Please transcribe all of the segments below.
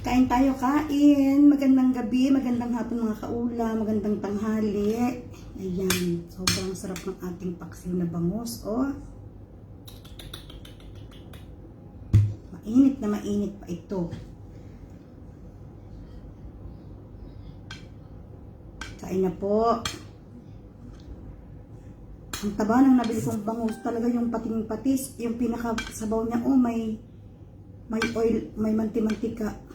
Kain tayo, kain. Magandang gabi, magandang hapon mga kaula, magandang tanghali. Ayan, sobrang sarap ng ating paksiw na bangus. Oh, mainit na mainit pa ito. Kain na po. Ang taba ng nabili kong bangus, talaga yung pating-patis, yung pinakasabaw niya, oh, may oil, may manti-mantika.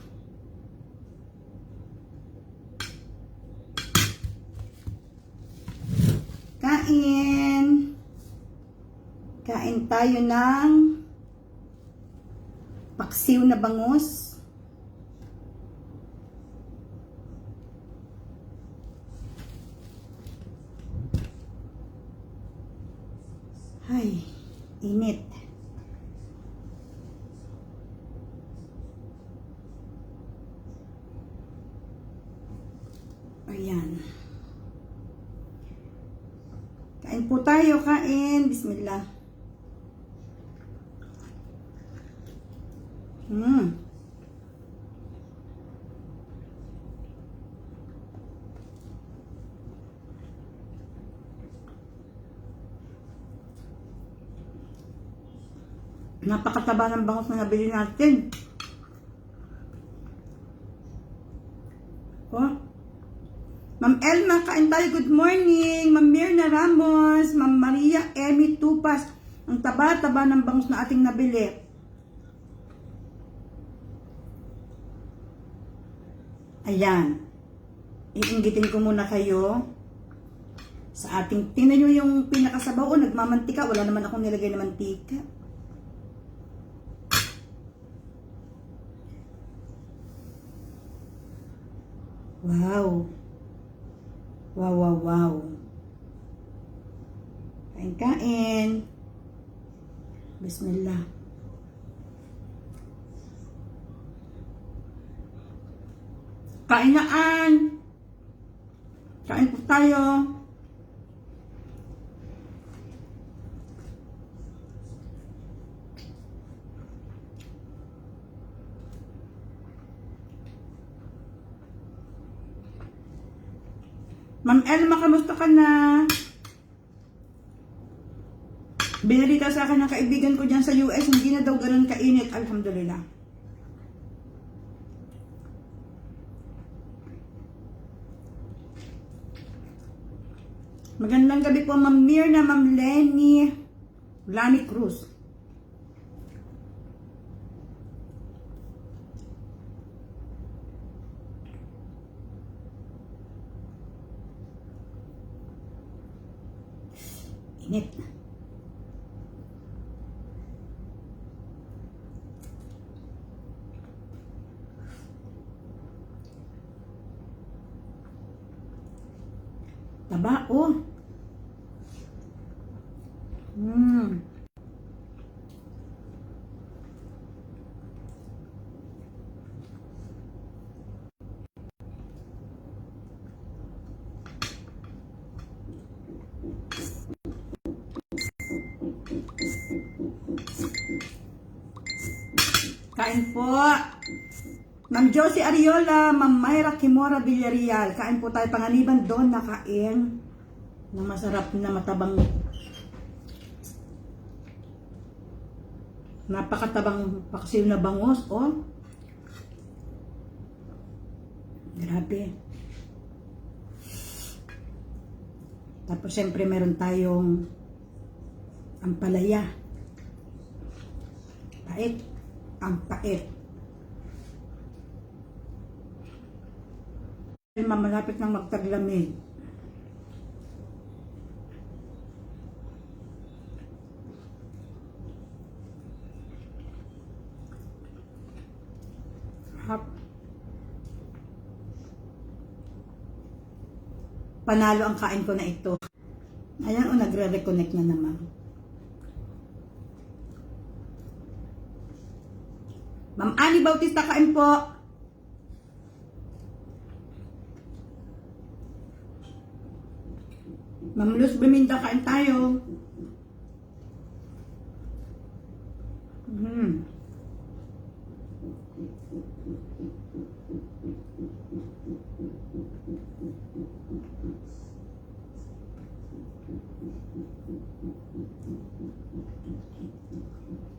Kain. Kain tayo ng paksiw na bangus. Ay, init. Ayan. Kain po tayo, kain. Bismillah. Napakataba ng bangus na nabili natin. Oh. Ma'am Elma, kain tayo. Good morning. Ma'am Mirna Ramos, Ma'am Maria Emi Tupas. Ang taba-taba ng bangus na ating nabili. Ayan. Iinggitin ko muna kayo sa ating, tingnan nyo yung pinakasabaw. O, nagmamantika. Wala naman akong nilagay na mantika. Wow. Wow, wow, wow. Kain, kain. Bismillah. Kainaan. Kain po tayo. Ma'am Elma, kamusta ka na? Binalita sa akin ng kaibigan ko dyan sa US, hindi na daw ganun kainit. Alhamdulillah. Magandang gabi po, Ma'am Mirna, Ma'am Lani Cruz. Init. Taba, oh. Kain po. Ma'am Josie Ariola, Ma'am Mayra Kimora Villarreal. Kain po tayo. Panganiban doon nakain ng masarap na matabang, napakatabang paksiw na bangus. Oh, grabe. Tapos siyempre meron tayong ampalaya. Pait. Ang pait. Malapit nang magtaglamig. Panalo ang kain ko na ito. Ayan, o, nagre-reconnect na naman. Ma'am Annie Bautista, kain po. Ma'am Luz Beminda, kain tayo.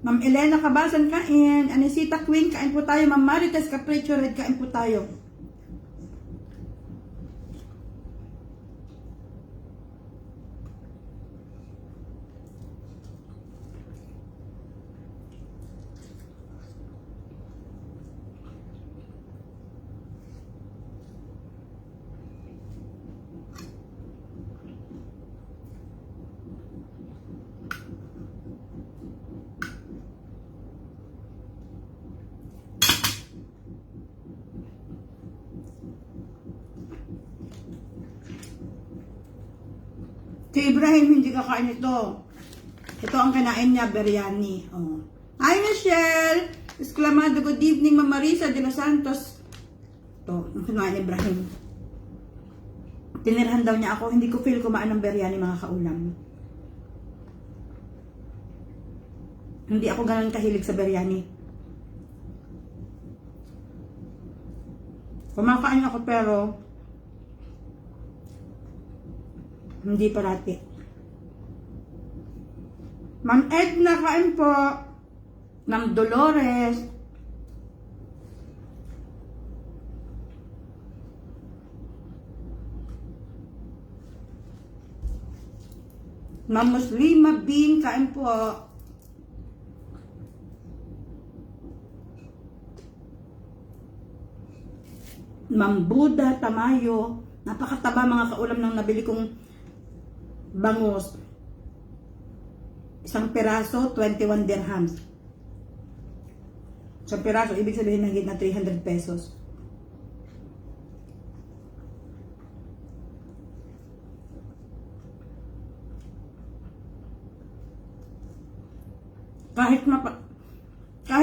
Ma'am Elena Cabasan, kain. Anisita Queen, kain po tayo. Ma'am Marites Capricho Red, kain po tayo. Si Ibrahim, hindi kakain ito. Ito ang kinain niya, biryani. Oh. Hi, Michelle! Exclamado, good evening, Ma'am Marisa de los Santos. Ito, ang kinain ni Ibrahim. Tinirhan daw niya ako, hindi ko feel kumain ng biryani, mga kaulam. Hindi ako ganun kahilig sa biryani. Kumakain ako pero hindi parati. Ma'am Edna, kain po. Ma'am Dolores. Ma'am Muslima Bin, kain po. Ma'am Buda Tamayo. Napakataba mga kaulam ng nabili kong bangus. Isang piraso, 21 dirhams. Isang piraso, ibig sabihin ng na 300 pesos. Kahit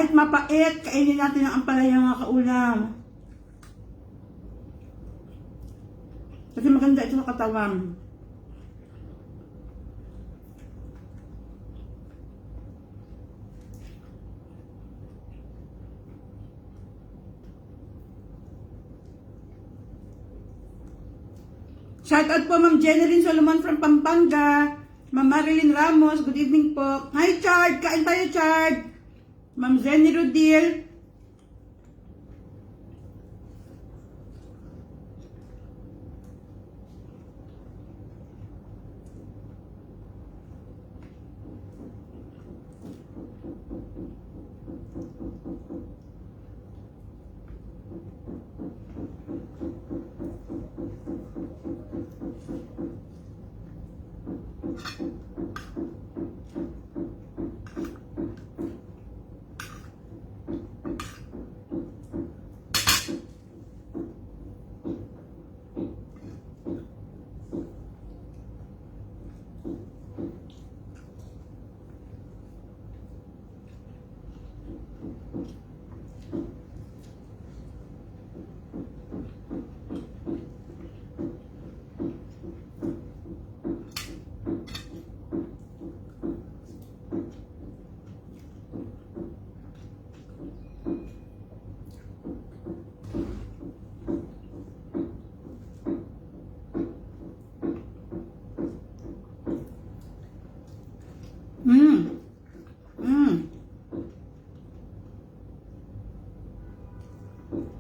mapait, kainin natin ang ampalaya mga kaulam. Kasi maganda ito sa katawan. Shoutout po Ma'am Jeneline Solomon from Pampanga. Ma'am Marilyn Ramos, good evening po. Hi Chard, kain tayo Chard. Ma'am Zenny Rodil.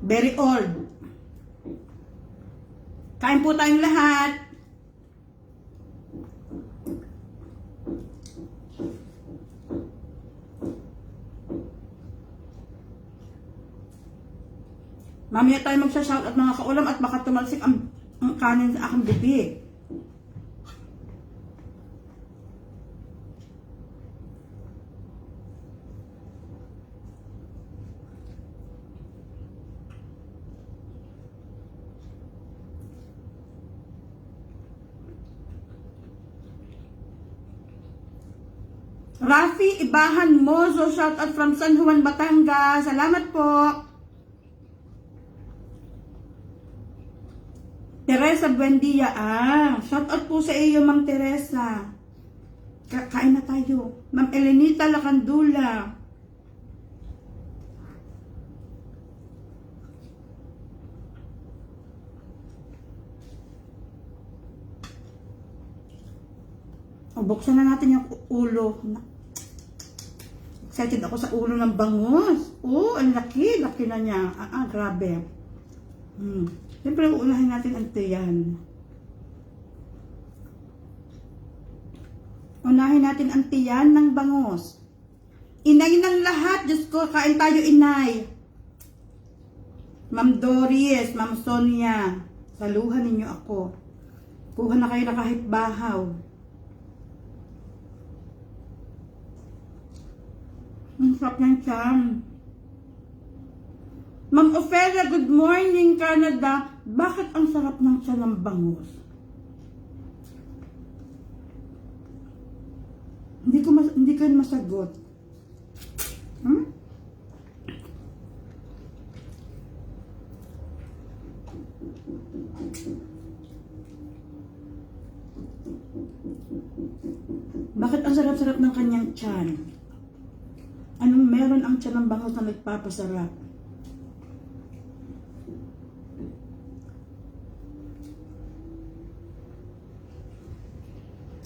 Very old. Kain po tayong lahat. Mamaya tayo magsashout at mga kaulam at baka tumalsik ang kanin sa aking bibig. Rafi Ibahan Mozo, shout out from San Juan, Batangas. Salamat po. Teresa Buendia, shout out po sa iyo, Ma'am Teresa. Kain na tayo. Ma'am Elenita Lacandula. O, buksan na natin yung ulo. Excited ako sa ulo ng bangus. Oh, ang laki. Laki na niya. Grabe. Siyempre, uunahin natin ang tiyan. Unahin natin ang tiyan ng bangus. Inay ng lahat. Diyos ko, kain tayo, inay. Ma'am Doris, Ma'am Sonia, saluhan ninyo ako. Kuha na kayo na kahit bahaw. Ang sarap ng tiyan. Ma'am Ophelia, good morning, Canada. Bakit ang sarap ng tiyan ng bangus? Hindi ko masagot. Bakit ang sarap-sarap ng kanyang tiyan? Anong meron ang tiyan ng bangus na nagpapasarap?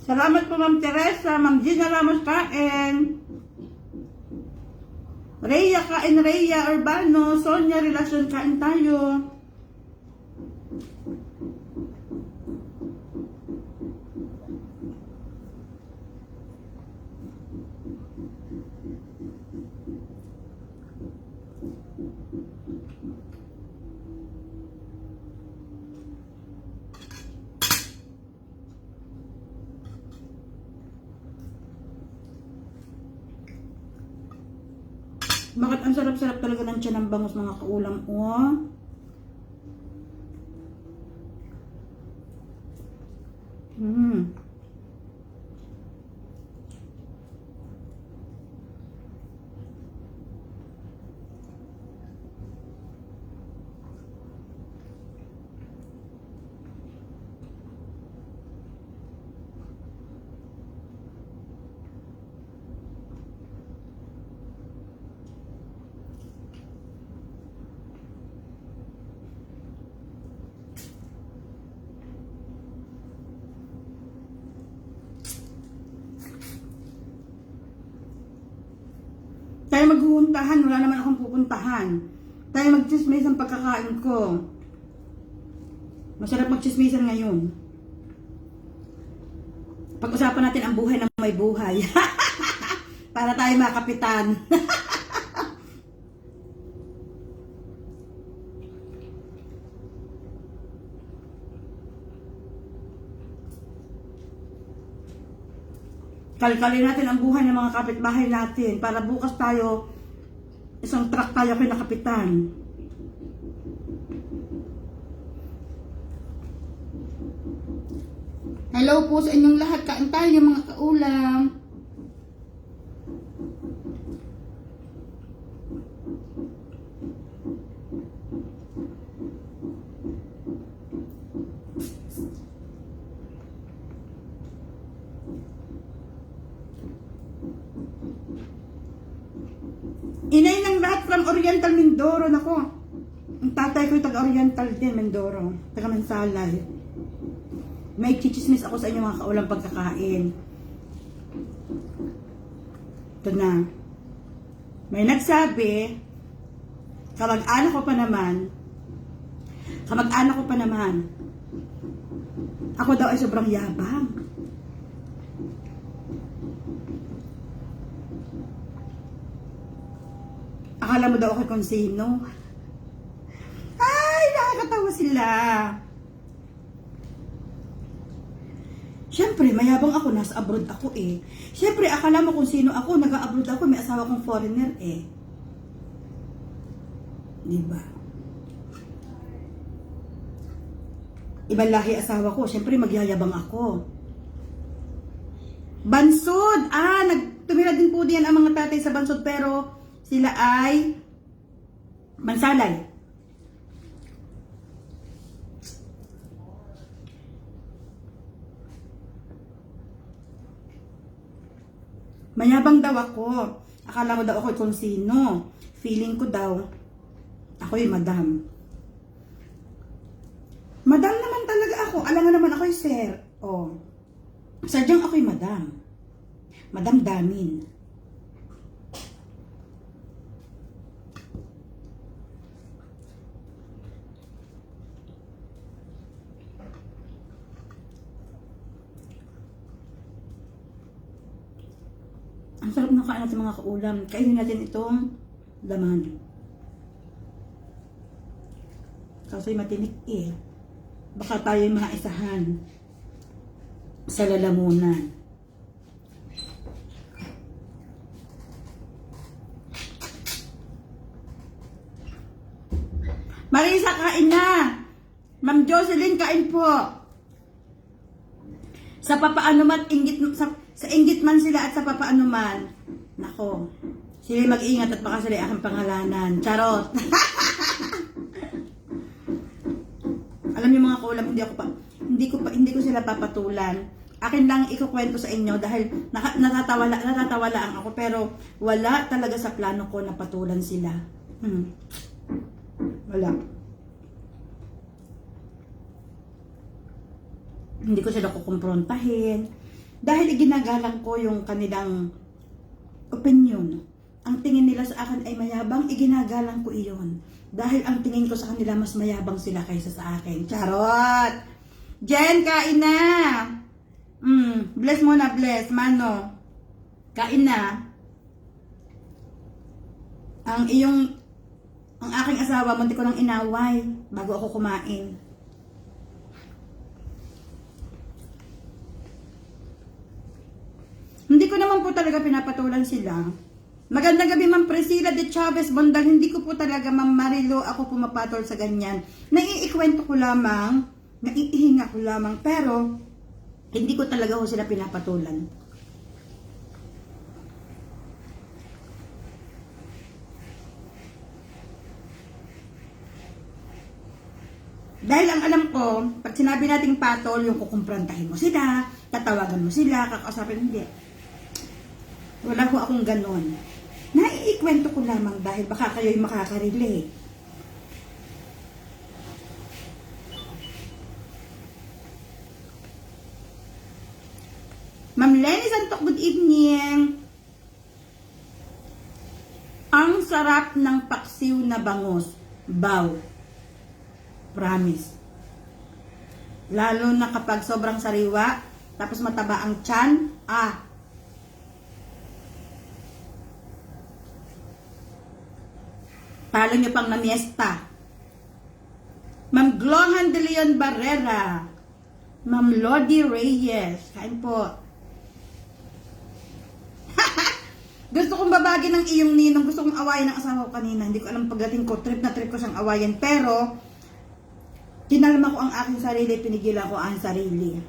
Salamat po, Ma'am Teresa. Ma'am Gina Ramos, kain. Rhea, kain. Rhea Urbano. Sonia, relasyon, kain tayo. Bakit ang sarap-sarap talaga ng tiyan ng bangus, mga kaulam, oh. Tayo maghuhuntahan, wala naman akong pupuntahan. Tayo magchismis ang pagkakain ko. Masarap magchismisan ngayon. Pag-usapan natin ang buhay ng may buhay. Para tayo makapitan. Kalkalin natin ang buhay ng mga kapitbahay natin para bukas tayo, isang truck tayo kay nakapitan. Hello po sa inyong lahat. Kain tayo mga kaulam. Inay ng lahat from Oriental Mindoro. Nako, ang tatay ko yung taga-Oriental din, Mindoro. Taga-Mansalay. May chichismis ako sa inyo mga kaulang pagkakain. Ito na. May nagsabi, kamag-anak ko pa naman, ako daw ay sobrang yabang. Akala mo daw ako kung sino. Ay, nakakatawa sila. Siyempre, mayabang ako, nasa abroad ako eh. Siyempre, akala mo kung sino ako, nag-abroad ako, may asawa kong foreigner eh. Diba? Ibang lahi asawa ko, siyempre magyayabang ako. Bansod! Tumira din po diyan ang mga tatay sa Bansod, pero sila ay Mansalay. Mayabang daw ako. Akala mo daw ako kung sino. Feeling ko daw, ako yung madam. Madam naman talaga ako. Alam nga naman ako yung sir. Oh. Sadyang ako'y madam. Madam Damin. Ang sarap ng kain natin mga kaulam. Kainin natin itong laman. Kasi matinik eh. Baka tayo maisahan sa lalamunan. Marisa, kain na! Ma'am Jocelyn, kain po! Sa papaano man, sa inggit man sila at sa papaano man. Nako, sila mag-iingat at baka sila aking pangalanan. Charot! Alam niyo mga kaulam, hindi ko sila papatulan. Akin lang ikukwento sa inyo dahil natatawa lang ako, pero wala talaga sa plano ko na patulan sila. Wala. Hindi ko sila kukumprontahin dahil iginagalang ko yung kanilang opinion. Ang tingin nila sa akin ay mayabang, iginagalang ko iyon. Dahil ang tingin ko sa kanila, mas mayabang sila kaysa sa akin. Charot! Jen, kain na! Bless mo na, bless. Mano, kain na. Ang aking asawa, munti ko nang inaway bago ako kumain. Hindi ko naman po talaga pinapatulan sila. Magandang gabi, Ma'am Priscilla de Chavez Bondal. Hindi ko po talaga, Ma'am Marilo, ako pumapatol sa ganyan. Naiikwento ko lamang, naiihinga ko lamang, pero hindi ko talaga ho sila pinapatulan. Dahil ang alam ko, pag sinabi nating patol, yung kukumprantahin mo sila, tatawagan mo sila, kakausapin, hindi. Wala ho akong ganon. Naiikwento ko lamang dahil baka kayo'y makakarelate. Ma'am Lenny Santok, good evening. Ang sarap ng paksiw na bangus. Baw. Promise. Lalo na kapag sobrang sariwa, tapos mataba ang tiyan, talo nyo pang namiesta. Ma'am Glohan de Leon Barrera. Ma'am Lodi Reyes. Kain po. Gusto kong babagi ng iyong ninong. Gusto kong awayin ng asawa ko kanina. Hindi ko alam pagdating ko. Trip na trip ko siyang awayin. Pero, kinalma ko ang aking sarili. Pinigilan ko ang sarili.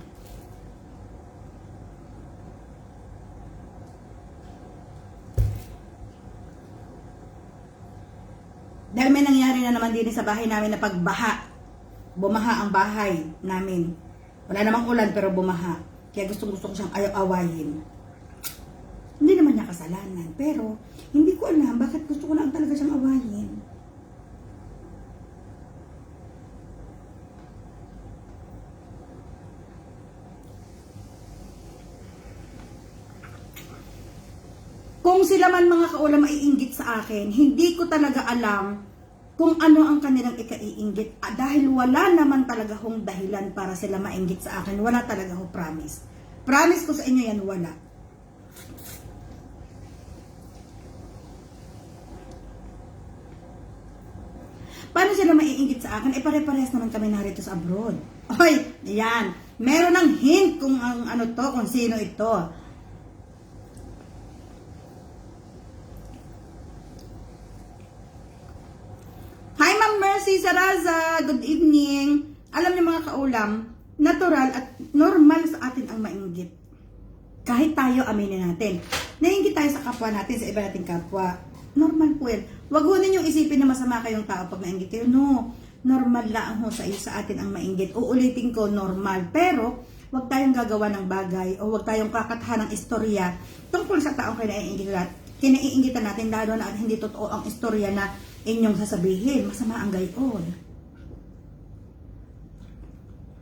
Dahil may nangyari na naman din sa bahay namin na pagbaha. Bumaha ang bahay namin. Wala namang ulan pero bumaha. Kaya gusto ko siyang awayin. Hindi naman niya kasalanan. Pero hindi ko alam bakit gusto ko lang talaga siyang awayin. Kung sila man mga kaulam ay inggit sa akin, hindi ko talaga alam kung ano ang kanilang ikaiinggit. Dahil wala naman talaga hong dahilan para sila mainggit sa akin. Wala talaga ho, promise. Promise ko sa inyo yan, wala. Paano sila maiinggit sa akin? Pare-parehas naman kami narito sa abroad. Oy, yan. Meron ng hint kung ang ano to, kung sino ito. Mercy Saraza, good evening. Alam niyo mga kaulam, natural at normal sa atin ang mainggit. Kahit tayo, aminin natin. Nainggit tayo sa kapwa natin, sa iba nating kapwa. Normal po yan. Huwag ho ninyong isipin na masama kayong tao pag nainggit kayo. No, normal lang ho sa atin ang mainggit. Uulitin ko, normal. Pero, huwag tayong gagawa ng bagay o huwag tayong kakatahan ng istorya tungkol sa taong kinaiinggitan natin, lalo na at hindi totoo ang istorya na inyong sasabihin, masama ang gayon.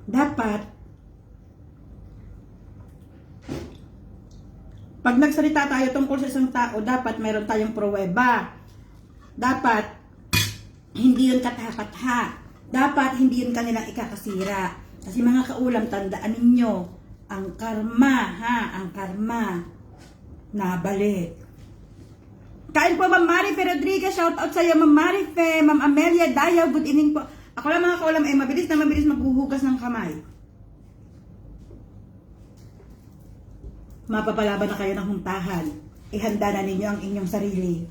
Dapat Pag nagsalita tayo tungkol sa isang tao, dapat meron tayong pruweba. Dapat, hindi yun katha-katha. Dapat, hindi yun kanilang ikakasira. Kasi mga kaulam, tandaan ninyo, ang karma, ang karma, nabalik. Kain po, Ma'am Marife Rodriguez, shout out sa iyo, Ma'am Marife, Ma'am Amelia Dayaw, good evening po. Ako lang mga kaulam, mabilis na mabilis maghuhugas ng kamay. Mapapalaban na kayo ng huntahan. Ihanda na ninyo ang inyong sarili.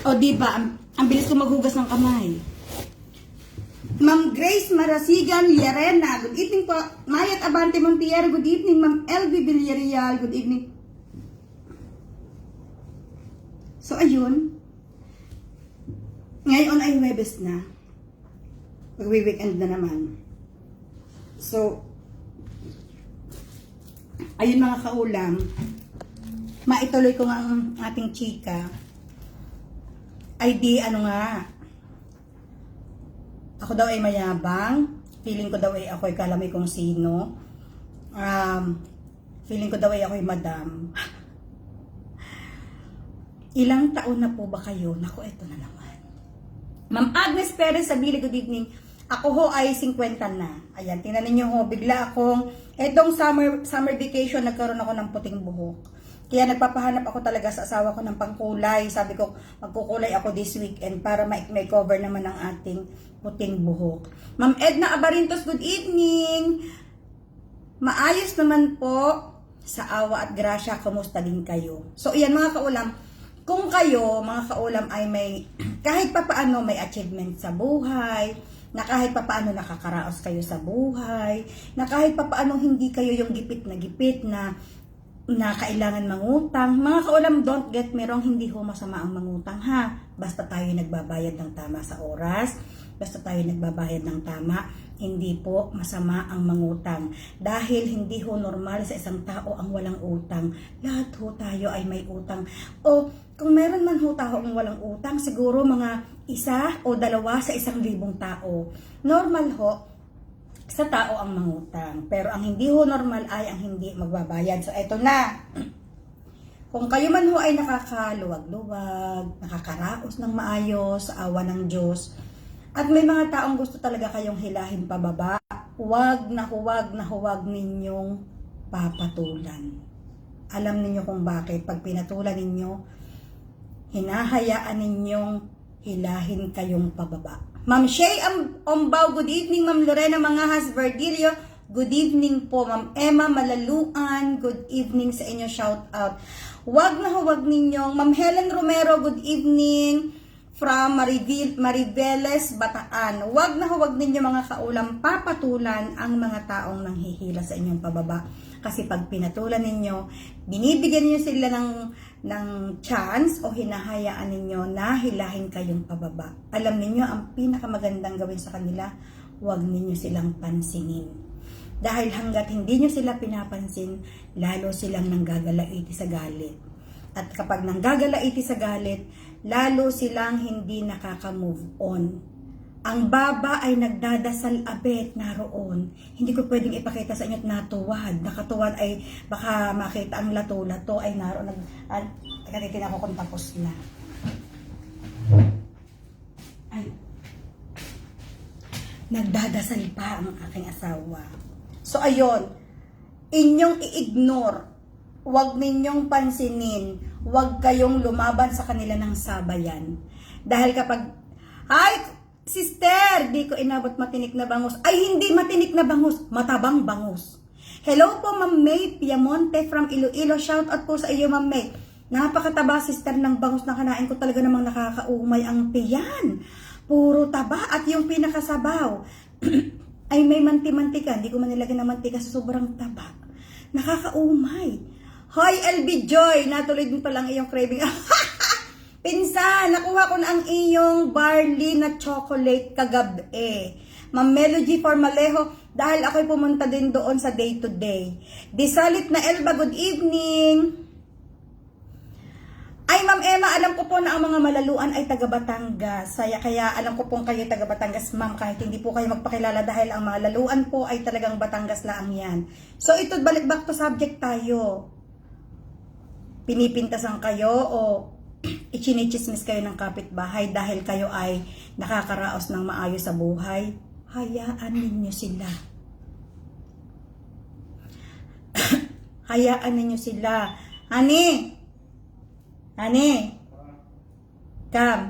O diba, ang bilis ko maghugas ng kamay. Ma'am Grace Marasigan Llerena, good evening po. Mayat Abante Montier, good evening. Ma'am LV Villarreal, good evening. So ayun, ngayon ay Huwebes na. Mag-weekend na naman. So, ayun mga kaulam, maituloy ko nga ang ating chika. Ay di, ano nga, ako daw ay mayabang, feeling ko daw ay ako'y kalamay kung sino, feeling ko daw ay ako'y madam. Ilang taon na po ba kayo? Naku, eto na naman. Ma'am Agnes Perez Sabili, good evening. Ako ho ay 50 na. Ayan, tingnan ninyo ho, bigla akong, etong summer vacation, nagkaroon ako ng puting buhok. Kaya nagpapahanap ako talaga sa asawa ko ng pangkulay. Sabi ko, magkukulay ako this weekend para may cover naman ang ating puting buhok. Ma'am Edna Abarintos, good evening. Maayos naman po sa awa at grasya. Kumusta din kayo? So, iyan mga kaulam. Kung kayo, mga kaulam, ay may, kahit papaano may achievement sa buhay, na kahit papaano nakakaraos kayo sa buhay, na kahit papaano hindi kayo yung gipit na kailangan mangutang. Mga kaulam, don't get me wrong, hindi ho masama ang mangutang ha. Basta tayo nagbabayad ng tama sa oras, basta tayo nagbabayad ng tama, hindi po masama ang mangutang. Dahil hindi ho normal sa isang tao ang walang utang. Lahat ho tayo ay may utang. O kung meron man ho tao ang walang utang, siguro mga 1 o 2 sa 1,000 tao. Normal ho sa tao ang mangutang. Pero ang hindi ho normal ay ang hindi magbabayad. So, eto na. Kung kayo man ho ay nakakaluwag-luwag, nakakaraos ng maayos, sa awa ng Diyos, at may mga taong gusto talaga kayong hilahin pababa, huwag na huwag ninyong papatulan. Alam ninyo kung bakit. Pag pinatulan ninyo, hinahayaan ninyong hilahin kayong pababa. Ma'am Shay Ombaw, good evening. Ma'am Lorena Mangahas Verdilio, good evening po. Ma'am Emma Malaluan, good evening sa inyo, shout out. Huwag na huwag ninyong, Ma'am Helen Romero, good evening from Mariveles, Bataan. Huwag na huwag ninyo mga kaulam papatulan ang mga taong nanghihila sa inyong pababa. Kasi pag pinatulan ninyo, binibigyan niyo sila ng chance o hinahayaan ninyo na hilahin kayong pababa. Alam ninyo, ang pinakamagandang gawin sa kanila, huwag ninyo silang pansinin. Dahil hanggat hindi nyo sila pinapansin, lalo silang nanggagalaiti sa galit. At kapag nanggagalaiti sa galit, lalo silang hindi nakaka-move on. Ang baba ay nagdadasal abet naroon. Hindi ko pwedeng ipakita sa inyo at natuwad. Nakatuwad ay baka makita ang lato-lato ay naroon. Katitin ako kung tapos na. Ay. Nagdadasal pa ang aking asawa. So ayun, inyong i-ignore. Huwag ninyong pansinin. Huwag kayong lumaban sa kanila ng sabayan. Dahil kapag, ay, sister, di ko inabot matinik na bangus. Ay, hindi matinik na bangus, matabang bangus. Hello po, Ma'am May Piamonte from Iloilo. Shout out po sa iyo, Ma'am May. Napakataba, sister, ng bangus na kanain ko. Talaga namang nakakaumay ang tiyan. Puro taba at yung pinakasabaw. ay may manti-mantika. Hindi ko man nilagyan ng mantika sa sobrang taba. Nakakaumay. Hoy, LB Joy, natuloy din palang iyong craving. Pinsan, nakuha ko na ang iyong barley na chocolate kagabi. Ma'am Melody Formalejo, dahil ako'y pumunta din doon sa day to day. Disalit na Elba, good evening. Ay, Ma'am Emma, alam ko po na ang mga malaluan ay taga Batangas. Kaya alam ko pong kayo taga Batangas, ma'am, kahit hindi po kayo magpakilala dahil ang mga laluan po ay talagang Batangas lang yan. So, ito, balik back to subject tayo. Pinipintasan kayo o ichinichismis kayo ng kapitbahay dahil kayo ay nakakaraos ng maayos sa buhay. Hayaan ninyo sila. Hayaan ninyo sila. Honey! Honey! Come.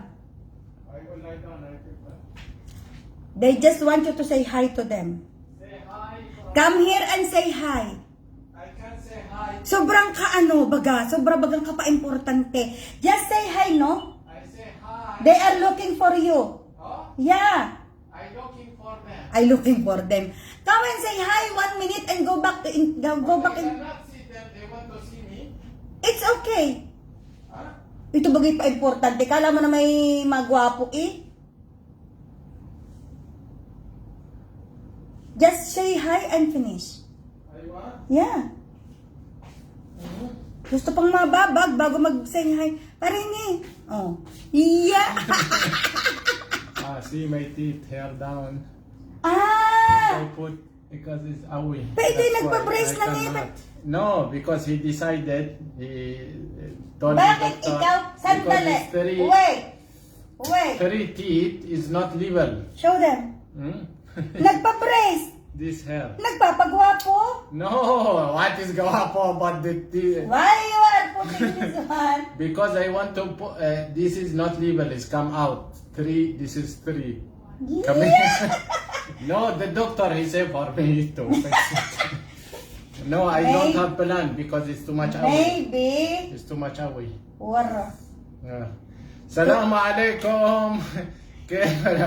They just want you to say hi to them. Say hi. Come here and say hi. I can't say hi. Sobrang sobrang bagang ka pa-importante. Just say hi, no? I say hi. They are looking for you. Oh, Yeah. I looking for them. I looking for them. Come and say hi 1 minute and go back to go back I in. cannot see them. They want to see me. It's okay. Huh? Ito bagay pa-importante. Kala mo na may magwapo eh. Just say hi and finish. I want. Yeah. Gusto pang mababag bago mag-say hi. Paringi. Oh. Yeah. See my teeth, hair down. Ah! I put because it's away. Pwede That's why nagpa-brace I lang cannot. No, because he decided. He told Bakit the doctor ikaw? Sandali. because Wait. Wait. three teeth is not level. Show them. Hmm? Nagpa-brace. This hair. Nagpapagwapo. No, what is gawapo about the teeth? Why you are putting this one? Because I want to put, this is not level, it's come out. 3, this is 3. Come in. No, the doctor, he said for me to fix it. No, I don't have plan because it's too much away. Maybe. It's too much away. Wara. Salam alaikum.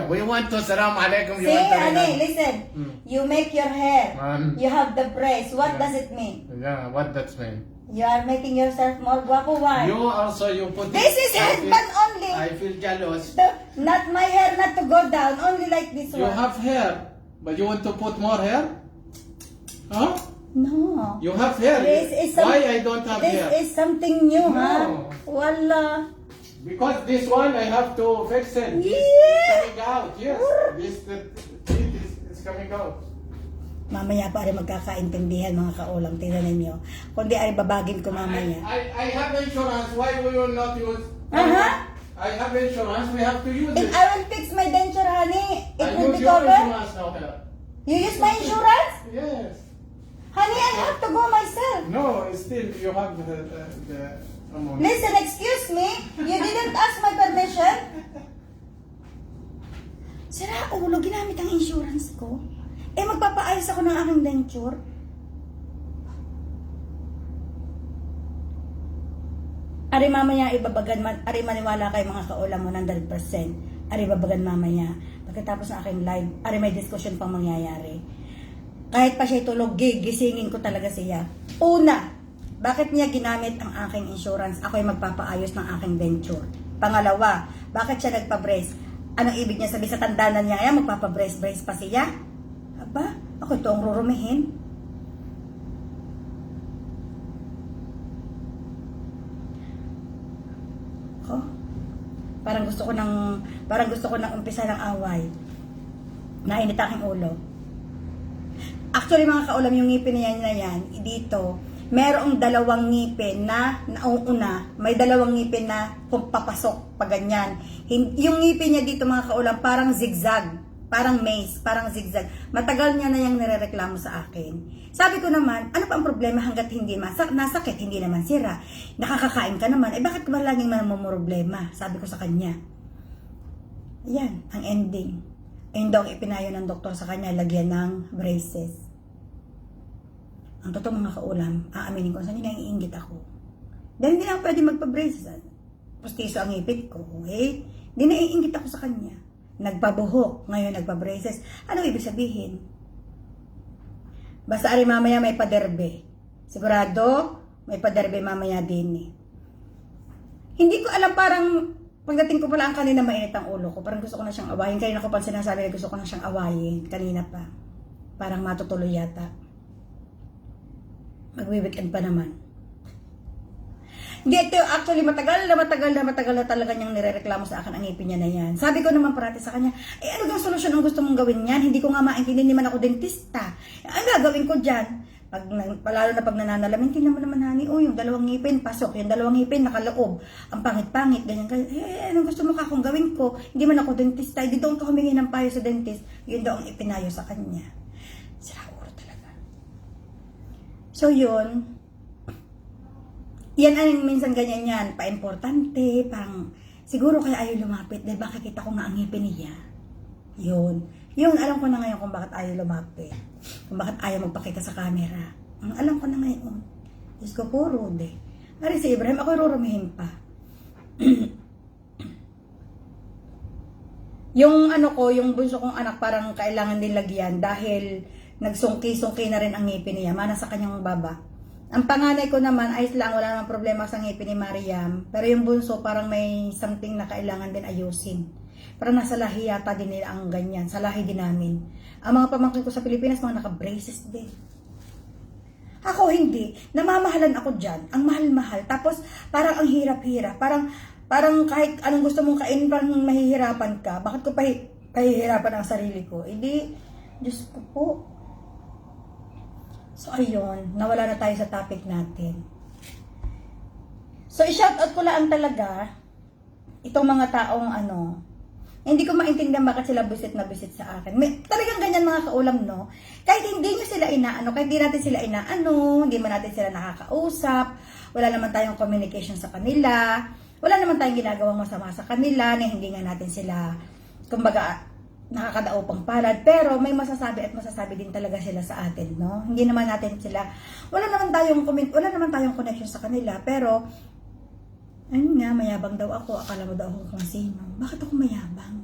We want to salam alaikum. See, honey, listen. You make your hair. You have the brace. What Yeah. does it mean? Yeah, what that mean? You are making yourself more guapo. Why? You also, you put This is headband only. I feel jealous. Not my hair, not to go down. Only like this You one. have hair, but you want to put more hair? Huh? No. You have hair. This is Why I don't have This hair? is something new, No. huh? Wala. Because this one I have to fix it. This Yeah. coming out. Yes. This the teeth is coming out. Mamaya pa rin magkakaintindihan mga kaulam. Tingnan ninyo. Kundi ay babagin ko mamaya. I have insurance. Why we will not use? Uh-huh. I have insurance. We have to use If it. I will fix my denture, honey, it I will be use your covered. insurance now. Here. You use my insurance? Yes. Honey, I have to go myself. No, still you have the amount. Listen, excuse me. You didn't ask my permission. Sira ulo, ginamit ang insurance ko. Eh, magpapaayos ako ng aking denture. Ari mamaya ibabagan, ari maniwala kay mga kaulam 100%. Ari babagan mamaya. Pagkatapos ng aking live, ari may discussion pang mangyayari. Kahit pa siya tulog, gigisingin ko talaga siya. Una, bakit niya ginamit ang aking insurance? Ako ay magpapaayos ng aking denture. Pangalawa, bakit siya nagpa-brace? Anong ibig niya sabihin sa tandanan niya? Ay, magpapabrace-brace pa siya? Aba, ako ito ang rurumihin. Ko? Parang gusto ko nang umpisa ng away. Nainit aking ulo. Actually mga kaulam, yung ngipin na yan, dito, merong dalawang ngipin na nauuna, may dalawang ngipin na kung papasok pa ganyan. Yung ngipin niya dito mga kaulam, parang zigzag, parang maze, parang zigzag. Matagal niya na yung nirereklamo sa akin. Sabi ko naman, ano pa ang problema hanggat hindi nasakit, hindi naman sira. Nakakakain ka naman, eh bakit ka ba laging mamumroblema? Sabi ko sa kanya. Yan, ang ending. Ayun daw ang ipinayo ng doktor sa kanya, lagyan ng braces. Ang totoo mga kaulam, aaminin ko, saan naiingit ako? Dahil hindi lang pwede magpa-braces. Pustiso ang ipit ko, okay? Hindi naiingit ako sa kanya. Nagpabuhok, ngayon nagpa-braces. Ano ibig sabihin? Basta ari mamaya may paderbe. Sigurado, may paderbe mamaya din eh. Hindi ko alam, parang pagdating ko pala ang kanina mainit ang ulo ko. Parang gusto ko na siyang awayin. Kanina ko pa sinasabi na gusto ko na siyang awayin. Kanina pa. Parang matutuloy yata. Magwi-weekend pa naman. Hindi, ito actually matagal na talaga niyang nirereklamo sa akin ang ngipin niya na yan. Sabi ko naman parati sa kanya, ano bang solusyon ang gusto mong gawin yan? Hindi ko nga maintindihan, hindi man ako dentista. Ang gagawin ko dyan? Lalo na pag nananalamin, tingnan mo naman hani, yung dalawang ngipin, pasok, yung dalawang ngipin, nakaloob. Ang pangit-pangit, ganyan. Anong gusto mo akong gawin ko? Hindi man ako dentista, hindi doon ko humingi ng payo sa dentist. Yun daw ang ipinayo sa kanya. Sira ulo talaga. So yun, yan ang minsan ganyan yan, pa-importante, parang siguro kaya ayaw lumapit dahil baka kita ko nga ang ngipin niya. Yun, alam ko na ngayon kung bakit ayaw lumapit. Kung bakit ayaw magpakita sa camera. Alam ko na ngayon. Diyos ko po, rude. Ari si Ibrahim, ako rurumihin pa. Yung yung bunso kong anak parang kailangan din lagyan dahil nagsungki-sungki na rin ang ngipin niya, mana sa kanyang baba. Ang panganay ko naman, ayos lang, wala namang problema sa ngipin ni Mariam. Pero yung bunso, parang may something na kailangan din ayusin. Parang nasa lahi yata din nila ang ganyan. Sa lahi din namin. Ang mga pamangkin ko sa Pilipinas, mga naka-braces din. Ako hindi. Namamahalan ako dyan. Ang mahal-mahal. Tapos, parang ang hirap-hirap. Parang kahit anong gusto mong kainin, parang mahihirapan ka. Bakit ko pahihirapan ang sarili ko? Hindi, Diyos ko po. So, ayun. Nawala na tayo sa topic natin. So, i-shoutout ko lang talaga itong mga taong hindi ko maintindihan bakit sila busit na busit sa akin. Talagang ganyan mga kaulam, no? Kahit hindi nyo sila kahit hindi natin sila hindi man natin sila nakakausap, wala naman tayong communication sa kanila, wala naman tayong ginagawang masama sa kanila, na hindi nga natin sila, kumbaga, nakakadao pang palad, pero may masasabi at masasabi din talaga sila sa atin, no? Hindi naman natin sila, wala naman tayong connection sa kanila, pero ayun nga, mayabang daw ako, akala mo daw ako kung sino. Bakit ako mayabang?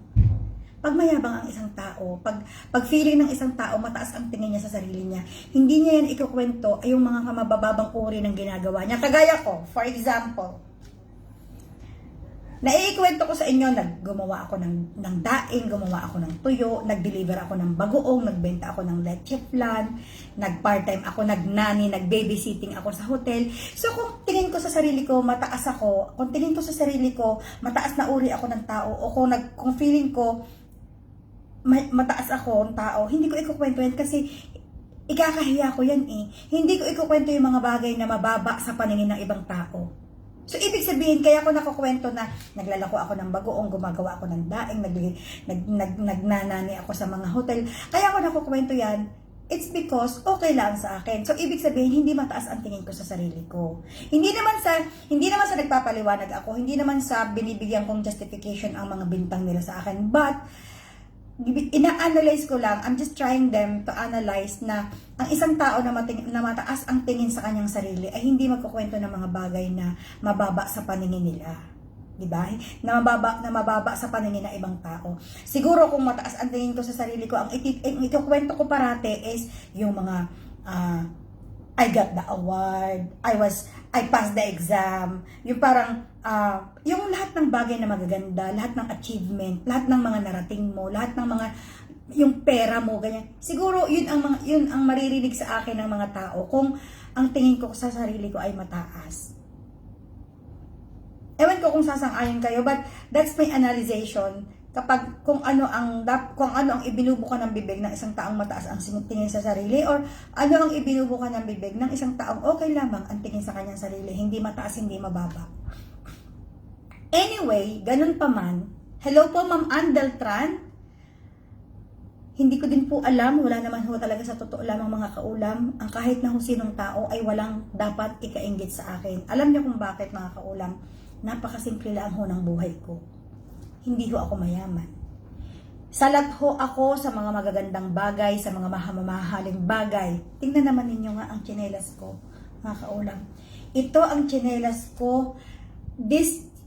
Pag mayabang ang isang tao, pag feeling ng isang tao, mataas ang tingin niya sa sarili niya, hindi niya yan ikukwento ay yung mga kamabababang uri ng ginagawa niya. Kagaya ko, for example, naiikwento ko sa inyo, gumawa ako ng daing, gumawa ako ng tuyo, nag-deliver ako ng bagoong, nagbenta ako ng leche flan, nag-part-time ako, nag-nanny, nag-babysitting ako sa hotel. So kung tingin ko sa sarili ko, mataas ako, kung tingin ko sa sarili ko, mataas na uri ako ng tao, o kung feeling ko, mataas ako ng tao, hindi ko ikukwento yan kasi ikakahiya ko yan eh. Hindi ko ikukwento yung mga bagay na mababa sa paningin ng ibang tao. So, ibig sabihin, kaya ako nakukwento na naglalako ako ng bagoong, gumagawa ako ng daing, nagnanani ako sa mga hotel. Kaya ako nakukwento yan, it's because okay lang sa akin. So, ibig sabihin, hindi mataas ang tingin ko sa sarili ko. Hindi naman sa nagpapaliwanag ako, hindi naman sa binibigyan kong justification ang mga bintang nila sa akin. But, ina-analyze ko lang, I'm just trying them to analyze na ang isang tao na mataas ang tingin sa kanyang sarili ay hindi magkukwento ng mga bagay na mababa sa paningin nila. Diba? Na mababa sa paningin ng ibang tao. Siguro kung mataas ang tingin ko sa sarili ko, ang ikukwento ko parate is yung mga I got the award, I passed the exam, yung parang yung lahat ng bagay na magaganda, lahat ng achievement, lahat ng mga narating mo, lahat ng mga yung pera mo, ganyan. Siguro yun ang maririnig sa akin ng mga tao kung ang tingin ko sa sarili ko ay mataas. Ewan ko kung sasang-ayon kayo, but that's my analyzation. Kapag kung ano ang ibinubuka ng bibig ng isang taong mataas ang tingin sa sarili, or ano ang ibinubuka ng bibig ng isang taong okay lamang ang tingin sa kanyang sarili, hindi mataas, hindi mababa. Anyway, ganun pa man. Hello po, Ma'am Ann Beltran. Hindi ko din po alam, wala naman ho talaga sa totoo lamang mga kaulam, ang kahit na sinong tao ay walang dapat ikainggit sa akin. Alam niyo kung bakit mga kaulam? Napakasimple lang ho ng buhay ko. Hindi ho ako mayaman. Salat ho ako sa mga magagandang bagay, sa mga mahamahaling bagay. Tingnan naman ninyo nga ang tsinelas ko, mga kaulam. Ito ang tsinelas ko.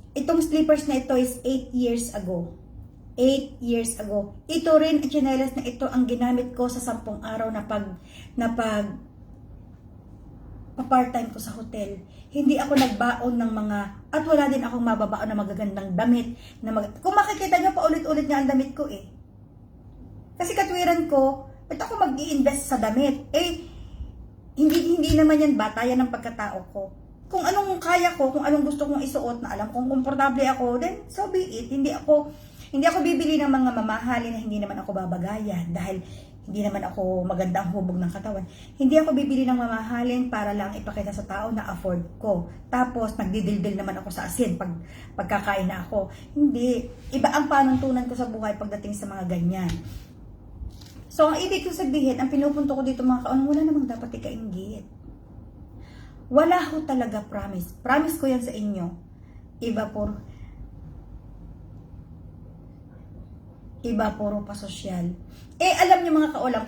Itong slippers na ito is 8 years ago. 8 years ago. Ito rin, ang tsinelas na ito ang ginamit ko sa 10 araw na part-time ko sa hotel. Hindi ako nagbaon ng mga, at wala din akong mababaon ng magagandang damit. Kung makikita nyo, paulit-ulit nga ang damit ko eh. Kasi katwiran ko, ba't ako mag-i-invest sa damit? Hindi naman yan bata, yan ang pagkatao ko. Kung anong kaya ko, kung anong gusto kong isuot na alam kung komportable ako, then so be it. Hindi ako bibili ng mga mamahalin na hindi naman ako babagayan dahil hindi naman ako maganda ang hubog ng katawan. Hindi ako bibili ng mamahalin para lang ipakita sa tao na afford ko. Tapos nagdidildil naman ako sa asin pagkakain na ako. Hindi. Iba ang panuntunan ko sa buhay pagdating sa mga ganyan. So, ang ibig ko sabihin, ang pinupunto ko dito mga kaon, wala namang dapat ikainggit. Wala ho talaga, promise. Promise ko yan sa inyo. Iba puro pasosyal. Alam niyo mga kaulam,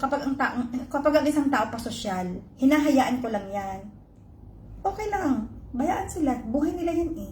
kapag ang isang tao pasosyal, hinahayaan ko lang yan. Okay lang. Bayaan sila. Buhay nila yan eh.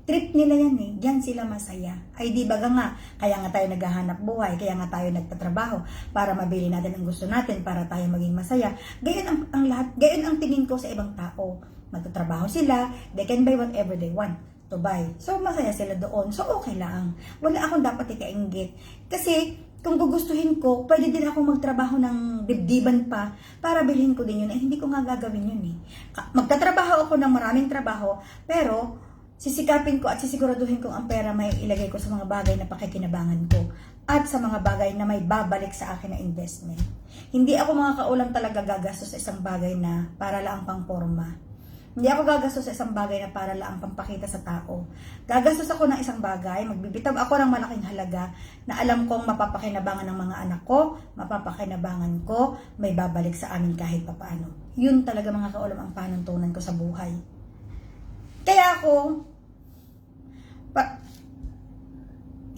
Trip nila yan eh. Diyan sila masaya. Ay di ba nga, kaya nga tayo naghahanap buhay, kaya nga tayo nagtatrabaho para mabili natin ang gusto natin, para tayo maging masaya. Gayon ang lahat, gayon ang tingin ko sa ibang tao. Magtatrabaho sila, they can buy whatever they want to buy. So masaya sila doon. So okay lang. Wala akong dapat ikainggit. Kasi kung gugustuhin ko, pwede din ako magtrabaho ng dibdiban pa para bilhin ko din yun. Hindi ko nga gagawin yun eh. Magtatrabaho ako ng maraming trabaho, pero sisikapin ko at sisiguraduhin kong ang pera may ilagay ko sa mga bagay na pakikinabangan ko at sa mga bagay na may babalik sa akin na investment. Hindi ako mga kaulam talaga gagastos sa isang bagay na para lang pang forma. Hindi ako gagastos sa isang bagay na para lang pampakita sa tao. Gagastos ako ng isang bagay, magbibitaw ako ng malaking halaga na alam kong mapapakinabangan ng mga anak ko, mapapakinabangan ko, may babalik sa amin kahit papaano. Yun talaga mga kaulam ang panuntunan ko sa buhay. Kaya ako,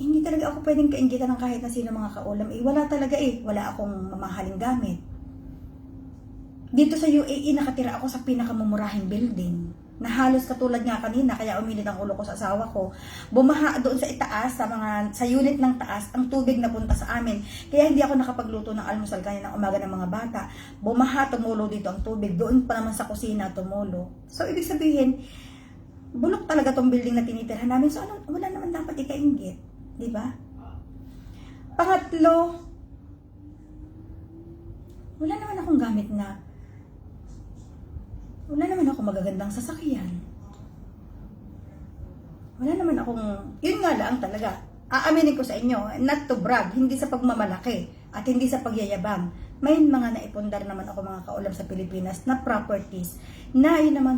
hindi talaga ako pwedeng kainggitan ng kahit na sino mga kaulam. Wala talaga eh. Wala akong mamahaling gamit. Dito sa UAE, nakatira ako sa pinakamumurahing building. Na halos katulad nga kanina, kaya uminit ang ulo ko sa asawa ko. Bumaha doon sa itaas, sa unit ng taas, ang tubig na punta sa amin. Kaya hindi ako nakapagluto ng almusal kanina ng umaga ng mga bata. Bumaha, tumulo dito ang tubig. Doon pa naman sa kusina, tumulo. So, ibig sabihin, bulok talaga tong building na tinitirhan namin. So, wala naman dapat ikainggit. Di ba? Pangatlo, wala naman akong gamit na wala naman akong magagandang sasakyan. Wala naman akong, yun nga lang talaga. Aaminin ko sa inyo, not to brag, hindi sa pagmamalaki at hindi sa pagyayabang. May mga naipundar naman ako mga kaulam sa Pilipinas na properties na yun naman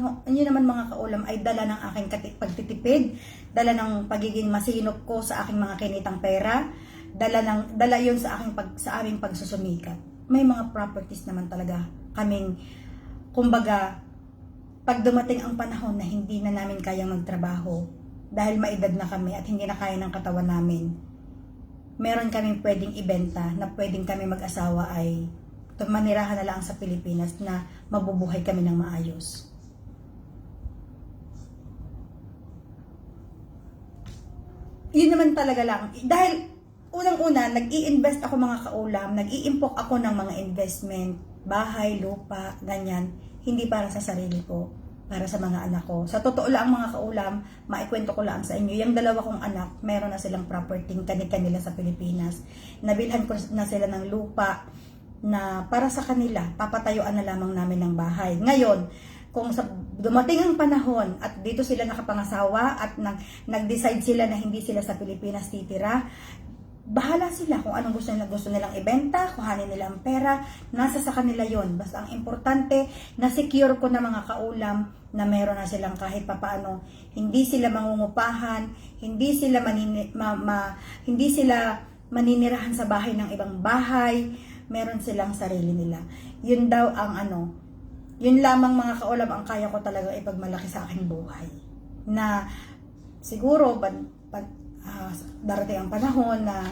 mga kaulam ay dala ng aking pagtitipid, dala ng pagiging masinop ko sa aking mga kinitang pera, dala yun sa aming pagsusumikat. May mga properties naman talaga kaming, kumbaga, pag dumating ang panahon na hindi na namin kayang magtrabaho dahil maedad na kami at hindi na kaya ng katawan namin, meron kaming pwedeng ibenta na pwedeng kami mag-asawa ay manirahan na lang sa Pilipinas na mabubuhay kami ng maayos. Yun naman talaga lang. Dahil unang-una, nag-i-invest ako mga kaulam, nag-i-impok ako ng mga investment, bahay, lupa, ganyan. Hindi para sa sarili ko, para sa mga anak ko. Sa totoo lang mga kaulam, maikwento ko lang sa inyo, yung dalawa kong anak, meron na silang property kanila sa Pilipinas. Nabilhan ko na sila ng lupa na para sa kanila, papatayuan na lamang namin ng bahay. Ngayon, kung dumating ang panahon at dito sila nakapangasawa at nag-decide sila na hindi sila sa Pilipinas titira, bahala sila kung anong gusto nilang ibenta, kuhanin nila ang pera, nasa sa kanila yon. Basta ang importante, na-secure ko na mga kaulam na meron na silang kahit papaano, hindi sila mangungupahan, hindi sila maninirahan sa bahay ng ibang bahay, meron silang sarili nila. Yun daw ang yun lamang mga kaulam ang kaya ko talaga ipagmalaki sa aking buhay. Na siguro, darating ang panahon na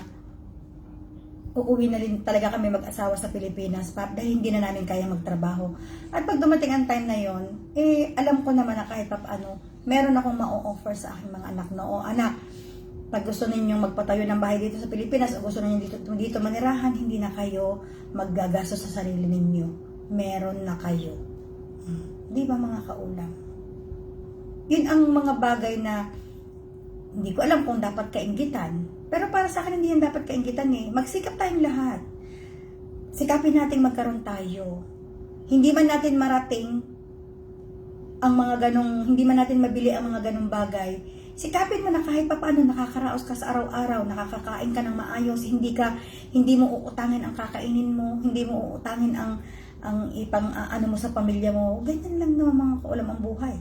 uuwi na rin talaga kami mag-asawa sa Pilipinas dahil hindi na namin kaya magtrabaho. At pag dumating ang time na yon, alam ko naman na kahit paano, meron akong ma-offer sa aking mga anak na, anak, Pag gusto ninyong magpatayo ng bahay dito sa Pilipinas o gusto niyo dito manirahan, hindi na kayo maggagastos sa sarili ninyo. Meron na kayo. Di ba mga kaulam? Yun ang mga bagay na hindi ko alam kung dapat kainggitan. Pero para sa akin hindi yan dapat kainggitan eh. Magsikap tayong lahat. Sikapin natin magkaroon tayo. Hindi man natin marating ang mga ganong, hindi man natin mabili ang mga ganong bagay. Sikapin mo na kahit papaano nakakaraos ka sa araw-araw, nakakakain ka ng maayos, hindi mo uutangin ang kakainin mo, hindi mo uutangin ang ano mo sa pamilya mo. Ganyan lang naman mga kaulam ang buhay.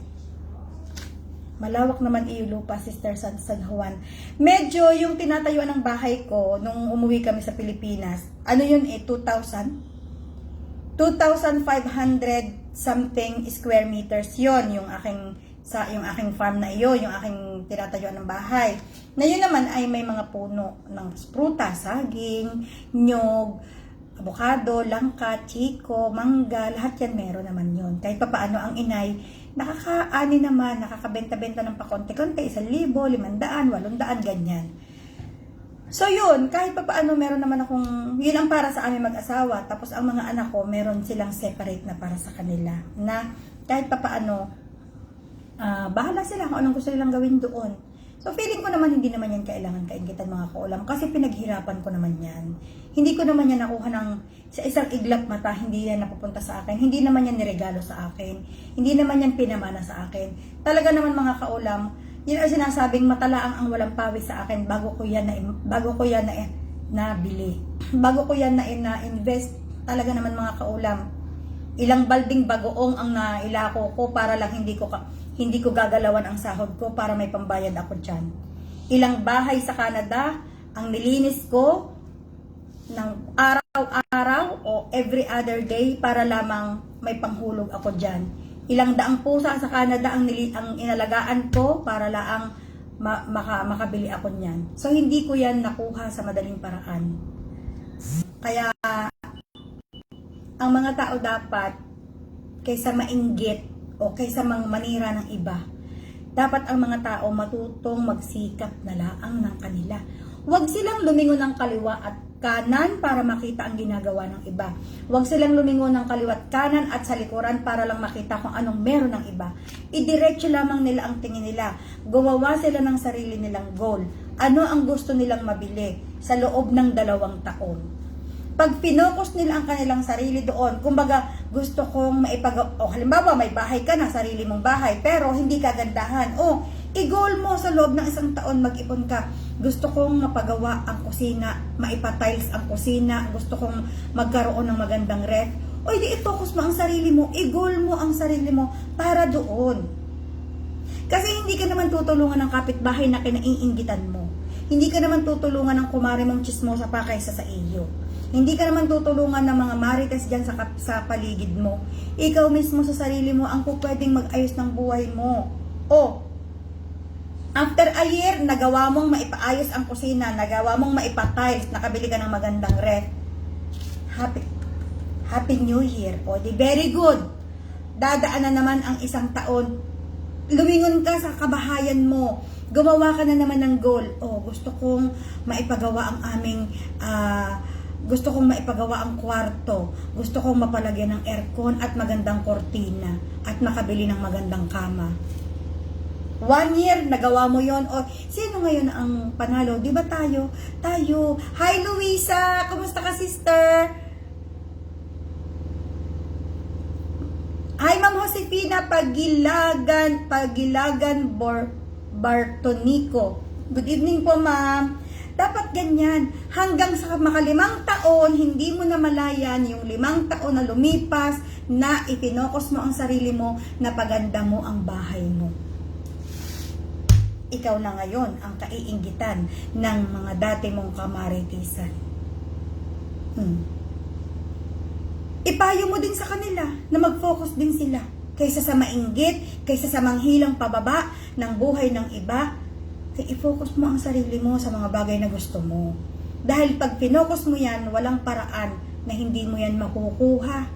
Malawak naman iyo lupa, Sister San Juan. Medyo yung tinatayuan ng bahay ko nung umuwi kami sa Pilipinas, ano yun 2,500 something square meters yon yung aking farm na iyo, yung aking tinatayuan ng bahay. Na yun naman ay may mga puno ng prutas, saging, nyog, avocado, langka, chiko, mangga, lahat yan meron naman yun. Kahit pa paano ang inay, nakakaani naman, nakakabenta-benta ng pakonti-konti, 1,000, 500, 800, ganyan. So yun, kahit pa paano meron naman akong, yun ang para sa amin mag-asawa, tapos ang mga anak ko, meron silang separate na para sa kanila, na kahit pa paano, bahala sila kung anong gusto nilang gawin doon. So feeling ko naman hindi naman yan kailangan kainggitan mga kaulam, kasi pinaghirapan ko naman yan. Hindi ko naman yan nakuha ng sa isang iglap mata, hindi yan napupunta sa akin, hindi naman yan niregalo sa akin, hindi naman yan pinamana sa akin. Talaga naman mga kaulam, yun ang sinasabing matalaang ang walang pawis sa akin bago ko yan na nabili. Bago ko yan na invest, talaga naman mga kaulam. Ilang balding bagoong ang nailako ko para lang hindi ko gagalawan ang sahod ko para may pambayad ako dyan. Ilang bahay sa Canada ang nilinis ko ng araw-araw o every other day para lamang may panghulog ako dyan. Ilang daang pusa sa Canada ang inalagaan ko para lang makabili ako niyan. So hindi ko yan nakuha sa madaling paraan. Kaya ang mga tao dapat kaysa mainggit o kaysa manira ng iba, dapat ang mga tao matutong magsikap na laang ng kanila. Huwag silang lumingon ng kaliwa at kanan para makita ang ginagawa ng iba. Huwag silang lumingon ng kaliwa at kanan at sa likuran para lang makita kung anong meron ng iba. Idiretso lamang nila ang tingin nila. Gumawa sila ng sarili nilang goal. Ano ang gusto nilang mabili sa loob ng 2 taon. Pag pinocus nila ang kanilang sarili doon, kumbaga gusto kong halimbawa may bahay ka na, sarili mong bahay, pero hindi kagandahan. I-goal mo sa loob ng 1 taon, mag-ipon ka. Gusto kong mapagawa ang kusina, maipa-tiles ang kusina, gusto kong magkaroon ng magandang ref. Di i-focus mo ang sarili mo, i-goal mo ang sarili mo para doon. Kasi hindi ka naman tutulungan ng kapitbahay na kinaiinggitan mo. Hindi ka naman tutulungan ng kumare mong chismosa pa kaysa sa iyo. Hindi ka naman tutulungan ng mga marites dyan sa paligid mo. Ikaw mismo sa sarili mo ang pwedeng mag-ayos ng buhay mo. After a year, nagawa mong maipaayos ang kusina, nagawa mong maipa-tiles, nakabili ka ng magandang ref. Happy New Year. Very good. Dadaan na naman ang 1 taon. Lumingon ka sa kabahayan mo. Gumawa ka na naman ng goal. Gusto kong maipagawa ang kwarto. Gusto kong mapalagyan ng aircon at magandang kortina at makabili ng magandang kama. 1 year, nagawa mo yon. Sino ngayon ang panalo? Di ba tayo? Hi, Luisa! Kumusta ka, sister? Hi, Ma'am Josefina Pagilagan Bartonico. Good evening po, ma'am. Dapat ganyan. Hanggang sa maka-5 taon, hindi mo na malayan yung 5 taon na lumipas na ipinokos mo ang sarili mo na paganda mo ang bahay mo. Ikaw na ngayon ang kaiinggitan ng mga dati mong kamaritisan. Ipayo mo din sa kanila na mag-focus din sila. Kaysa sa mainggit, kaysa sa manghilang pababa ng buhay ng iba, i-focus mo ang sarili mo sa mga bagay na gusto mo. Dahil pag pinocus mo yan, walang paraan na hindi mo yan makukuha.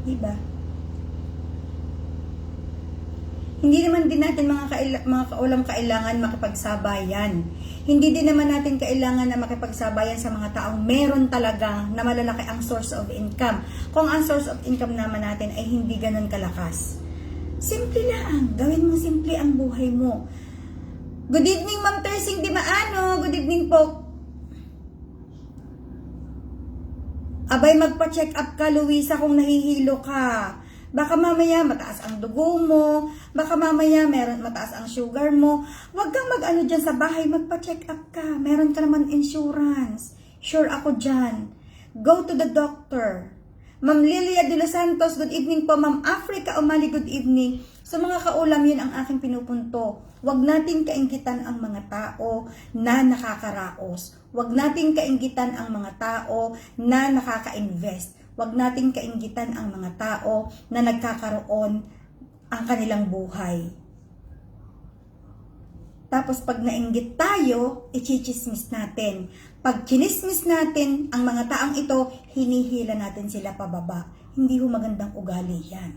Diba? Hindi naman din natin mga kaulam kailangan makipagsabayan. Hindi din naman natin kailangan na makipagsabayan sa mga taong meron talaga na malalaki ang source of income. Kung ang source of income naman natin ay hindi ganun kalakas. Simple lang. Gawin mo simple ang buhay mo. Good evening, Ma'am Tersing Di Maano. Good evening po. Abay, magpa-check up ka, Luisa, kung nahihilo ka. Baka mamaya mataas ang dugo mo, baka mamaya mataas ang sugar mo. Huwag kang mag-ano dyan sa bahay, magpa-check up ka. Meron ka naman insurance. Sure ako dyan. Go to the doctor. Ma'am Lilia de los Santos, good evening po. Ma'am Africa Umali, good evening. So mga kaulam, yun ang aking pinupunto. Huwag natin kainggitan ang mga tao na nakakaraos. Huwag natin kainggitan ang mga tao na nakaka-invest. Huwag natin kainggitan ang mga tao na nagkakaroon ang kanilang buhay. Tapos pag nainggit tayo, ichichismis natin. Pag chinismis natin ang mga taong ito, hinihila natin sila pababa. Hindi ho magandang ugali yan.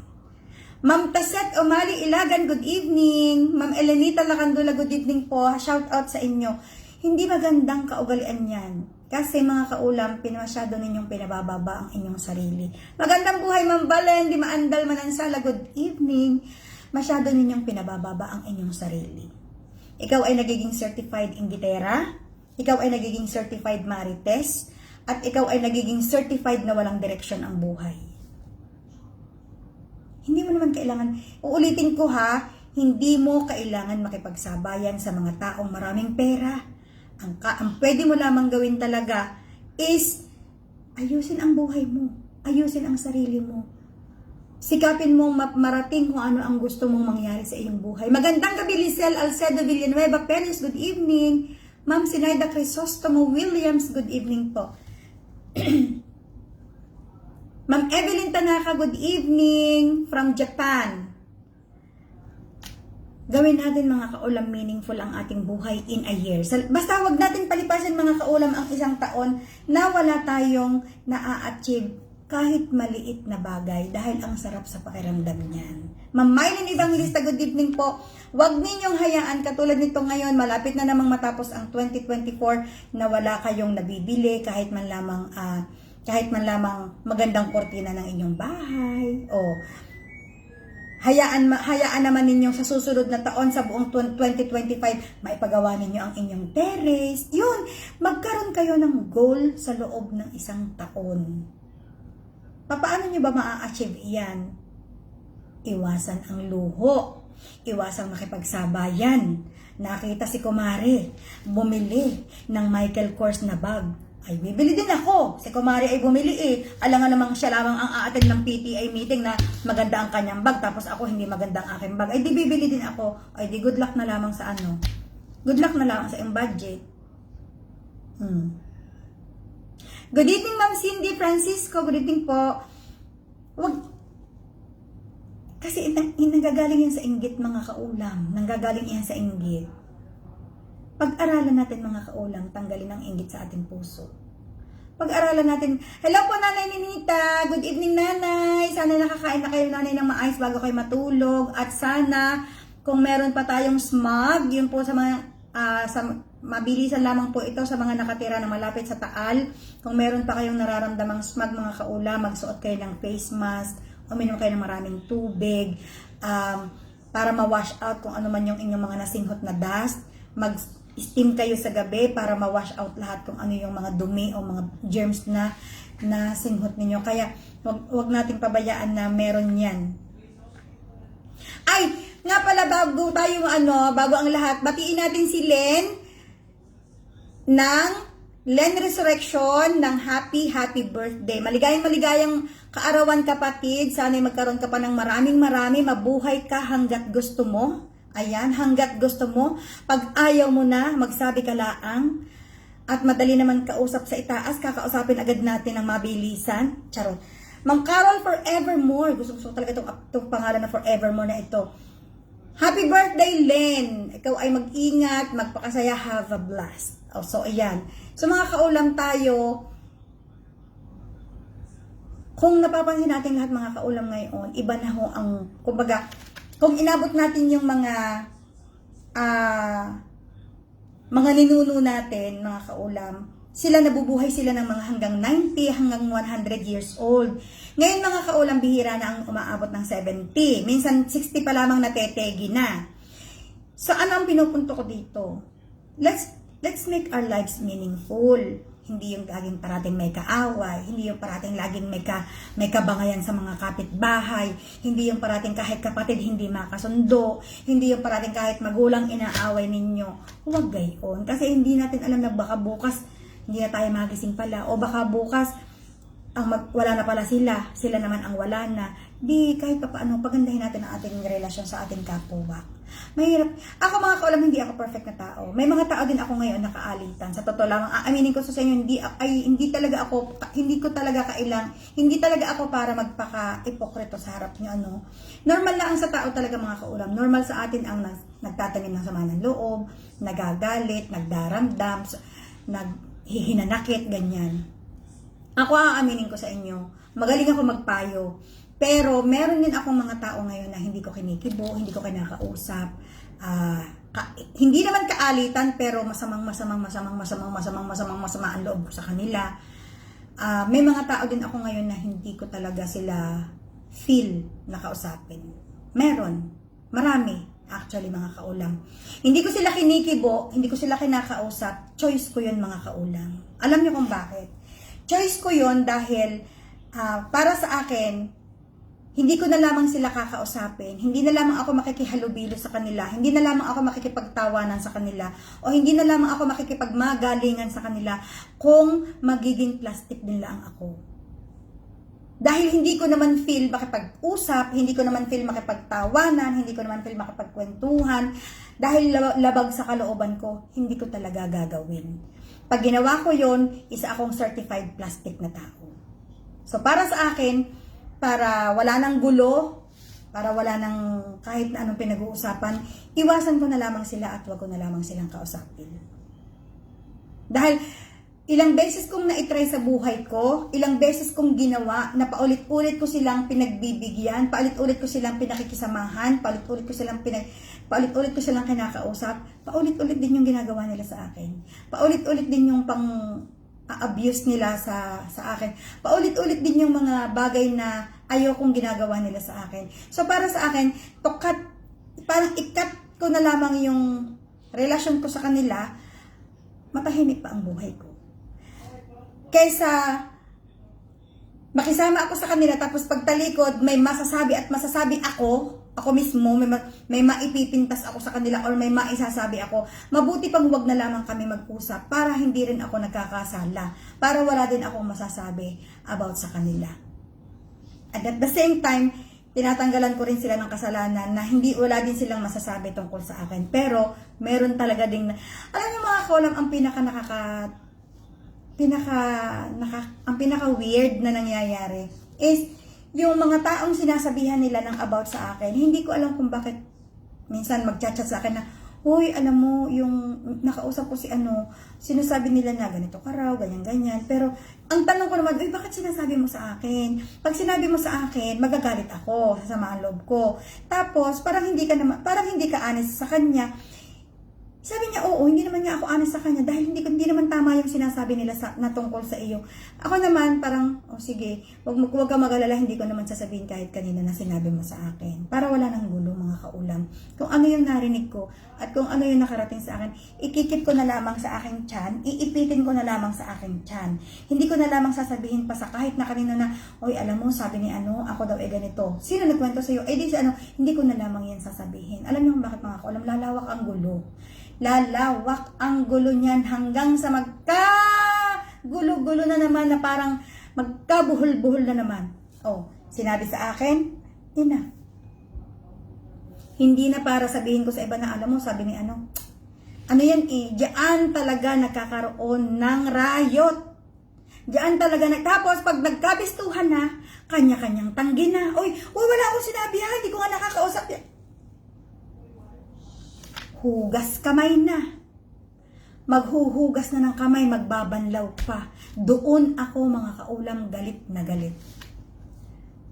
Ma'am Taset Omali Ilagan, good evening. Ma'am Elenita Lacandula, good evening po. Shout out sa inyo. Hindi magandang kaugalian yan. Kasi mga kaulam, masyado ninyong pinabababa ang inyong sarili. Magandang buhay, Ma'am Balen, Di Maandal Manansala, good evening. Masyado ninyong pinabababa ang inyong sarili. Ikaw ay nagiging certified inggitera, ikaw ay nagiging certified marites, at ikaw ay nagiging certified na walang direksyon ang buhay. Hindi mo naman kailangan, uulitin ko ha, hindi mo kailangan makipagsabayan sa mga taong maraming pera. Ang pwede mo lamang gawin talaga is ayusin ang buhay mo, ayusin ang sarili mo. Sikapin mong marating kung ano ang gusto mong mangyari sa iyong buhay. Magandang gabi, Lisel Alcedo Villanueva Perez, good evening. Ma'am Sinaida Crisostomo Williams, good evening po. Ma'am Evelyn Tanaka, good evening from Japan. Gawin natin mga kaulam meaningful ang ating buhay in a year. Basta wag natin palipasin mga kaulam ang isang taon na wala tayong na-achieve kahit maliit na bagay dahil ang sarap sa pakiramdam niyan. Ma'am Mylene Evangelista, good evening po. Wag ninyong hayaan katulad nito ngayon, malapit na namang matapos ang 2024 na wala kayong nabibili kahit man lamang magandang kortina ng inyong bahay o hayaan naman ninyo sa susunod na taon sa buong 2025 maipagawa ninyo ang inyong terrace. Yun, magkaroon kayo ng goal sa loob ng isang taon. Paano nyo ba maa-achieve yan? Iwasan ang luho. Iwasan makipagsabayan. Nakita si Kumare, bumili ng Michael Kors na bag. Ay, bibili din ako. Si Kumari ay bumili eh. Alam nga namang siya lamang ang aatin ng PTI meeting na maganda ang kanyang bag. Tapos ako hindi maganda ang aking bag. Ay, di bibili din ako. Ay, di good luck na lamang sa ano. Good luck na lamang sa iyong budget. Good evening, Ma'am Cindy Francisco. Good evening po. Kasi nanggagaling yan sa inggit mga kaulam. Nanggagaling yan sa inggit. Pag-aralan natin mga kaulam, tanggalin ang inggit sa ating puso. Pag-aralan natin, hello po Nanay Ninita, good evening Nanay, sana nakakain na kayo Nanay ng maayos bago kayo matulog, at sana kung meron pa tayong smog, yun po sa mga, mabilisan lamang po ito sa mga nakatira na malapit sa Taal. Kung meron pa kayong nararamdamang smog mga kaulam, magsuot kayo ng face mask, uminom kayo ng maraming tubig, para ma-wash out kung ano man yung inyong mga nasinghot na dust. Mag-steam kayo sa gabi para ma-wash out lahat kung ano yung mga dumi o mga germs na singhot ninyo. Kaya wag nating pabayaan na meron yan. Ay, nga pala bago ang lahat, batiin natin si Len ng Len Resurrection ng happy birthday. Maligayang kaarawan kapatid. Sana'y magkaroon ka pa ng maraming mabuhay ka hanggat gusto mo. Ayan, hanggat gusto mo. Pag ayaw mo na, magsabi ka laang. At madali naman kausap sa itaas, kakausapin agad natin ang mabilisan. Charot. Ma'am Carol Forevermore. Gusto talaga itong pangalan na Forevermore na ito. Happy birthday, Len! Ikaw ay mag-ingat, magpakasaya, have a blast. So, ayan. So, mga kaulam tayo, kung napapansin natin lahat mga kaulam ngayon, iba na ho ang, kumbaga kung inabot natin yung mga ninuno natin, mga kaulam, sila nabubuhay sila ng mga hanggang 90, hanggang 100 years old. Ngayon mga kaulam, bihira na ang umaabot ng 70. Minsan 60 pa lamang natetegi na. So ano ang pinupunto ko dito? Let's make our lives meaningful. Hindi yung laging parating may kaaway, hindi yung parating laging may kabangayan sa mga kapitbahay, hindi yung parating kahit kapatid hindi makasundo, hindi yung parating kahit magulang inaaway ninyo. Huwag gayon. Kasi hindi natin alam na baka bukas hindi na tayo magising pala, o baka bukas wala na pala sila naman ang wala na. Di kahit pa paano pagandahin natin ang ating relasyon sa ating kapwa. Mahirap. Ako mga kaulam, hindi ako perfect na tao. May mga tao din ako ngayon nakaalitan. Sa totoo lang, aaminin ko sa inyo, hindi talaga ako para magpaka-ipokrito sa harap niyo, ano. Normal lang sa tao talaga mga kaulam. Normal sa atin ang nagtatanim ng sama ng loob, nagagalit, nagdaramdam, naghihinanakit, ganyan. Ako aaminin ko sa inyo, magaling ako magpayo. Pero meron din akong mga tao ngayon na hindi ko kinikibo, hindi ko kinakausap. Hindi naman kaalitan, pero masama ang loob ko sa kanila. May mga tao din ako ngayon na hindi ko talaga sila feel na kausapin. Meron. Marami. Actually, mga kaulam. Hindi ko sila kinikibo, hindi ko sila kinakausap. Choice ko yun, mga kaulam. Alam niyo kung bakit? Choice ko yun dahil para sa akin, hindi ko na lamang sila kakausapin, hindi na lamang ako makikihalubilo sa kanila, hindi na lamang ako makikipagtawanan sa kanila, o hindi na lamang ako makikipagmagalingan sa kanila kung magiging plastic din lang ako. Dahil hindi ko naman feel makipag-usap, hindi ko naman feel makipagtawanan, hindi ko naman feel makipagkwentuhan, dahil labag sa kalooban ko, hindi ko talaga gagawin. Pag ginawa ko yon, isa akong certified plastic na tao. So para sa akin, para wala nang gulo, para wala nang kahit na anong pinag-uusapan, iwasan ko na lamang sila at wag ko na lamang silang kausapin. Dahil ilang beses kong na-try sa buhay ko, ilang beses kong ginawa, na paulit-ulit ko silang pinagbibigyan, paulit-ulit ko silang pinakikisamahan, paulit-ulit ko silang kinakausap, paulit-ulit din yung ginagawa nila sa akin. Paulit-ulit din yung abuse nila sa akin. Paulit-ulit din yung mga bagay na ayokong ginagawa nila sa akin. So para sa akin, parang i-cut ko na lamang yung relasyon ko sa kanila, matahimik pa ang buhay ko. Kaysa makisama ako sa kanila tapos pagtalikod may masasabi ako mismo, may maipipintas ako sa kanila or may maisasabi ako, mabuti pang wag na lamang kami mag-usap para hindi rin ako nagkakasala, para wala din akong masasabi about sa kanila. And at the same time, tinatanggalan ko rin sila ng kasalanan na wala din silang masasabi tungkol sa akin. Pero meron talaga ding, alam niyo mga kaulam, ang pinaka weird na nangyayari is yung mga taong sinasabihan nila ng about sa akin. Hindi ko alam kung bakit minsan magchat-chat sa akin na, "Hoy, alam mo, yung nakausap ko si sinasabi nila na ganito ka raw, ganyan-ganyan." Pero ang tanong ko naman, bakit sinasabi mo sa akin? Pag sinabi mo sa akin, magagalit ako, sasama ang loob ko. Tapos parang hindi ka honest sa kanya. Sabi niya, oo, hindi naman nga ako honest sa kanya dahil hindi naman tama yung sinasabi nila na tungkol sa iyo. Ako naman parang, sige, wag ka mag-alala, hindi ko naman sasabihin kahit kanina na sinabi mo sa akin. Para wala nang gulo, mga kaulam. Kung ano yung narinig ko at kung ano yung nakarating sa akin, ikikip ko na lamang sa aking tiyan, iipitin ko na lamang sa aking tiyan. Hindi ko na lamang sasabihin pa sa kahit na kanina na, oy, alam mo, sabi ni ako daw ganito. Sino nagkwento sa iyo? Di si hindi ko na lamang yan sasabihin. Alam niyo kung bakit, mga kaulam? Lalawak ang gulo. Lalawak ang gulo niyan hanggang sa magka-gulo-gulo na naman, na parang magkabuhol-buhol na naman. Sinabi sa akin, hindi na para sabihin ko sa iba na, alam mo, sabi ni ano yan diyan talaga nagkakaroon ng riot. Diyan talaga tapos pag nagkabistuhan na, kanya-kanyang tanggi na. Oy, wala akong sinabi ha, hindi ko nga nakakausap yan. Hugas kamay na. Maghuhugas na ng kamay, magbabanlaw pa. Doon ako, mga kaulam, galit na galit.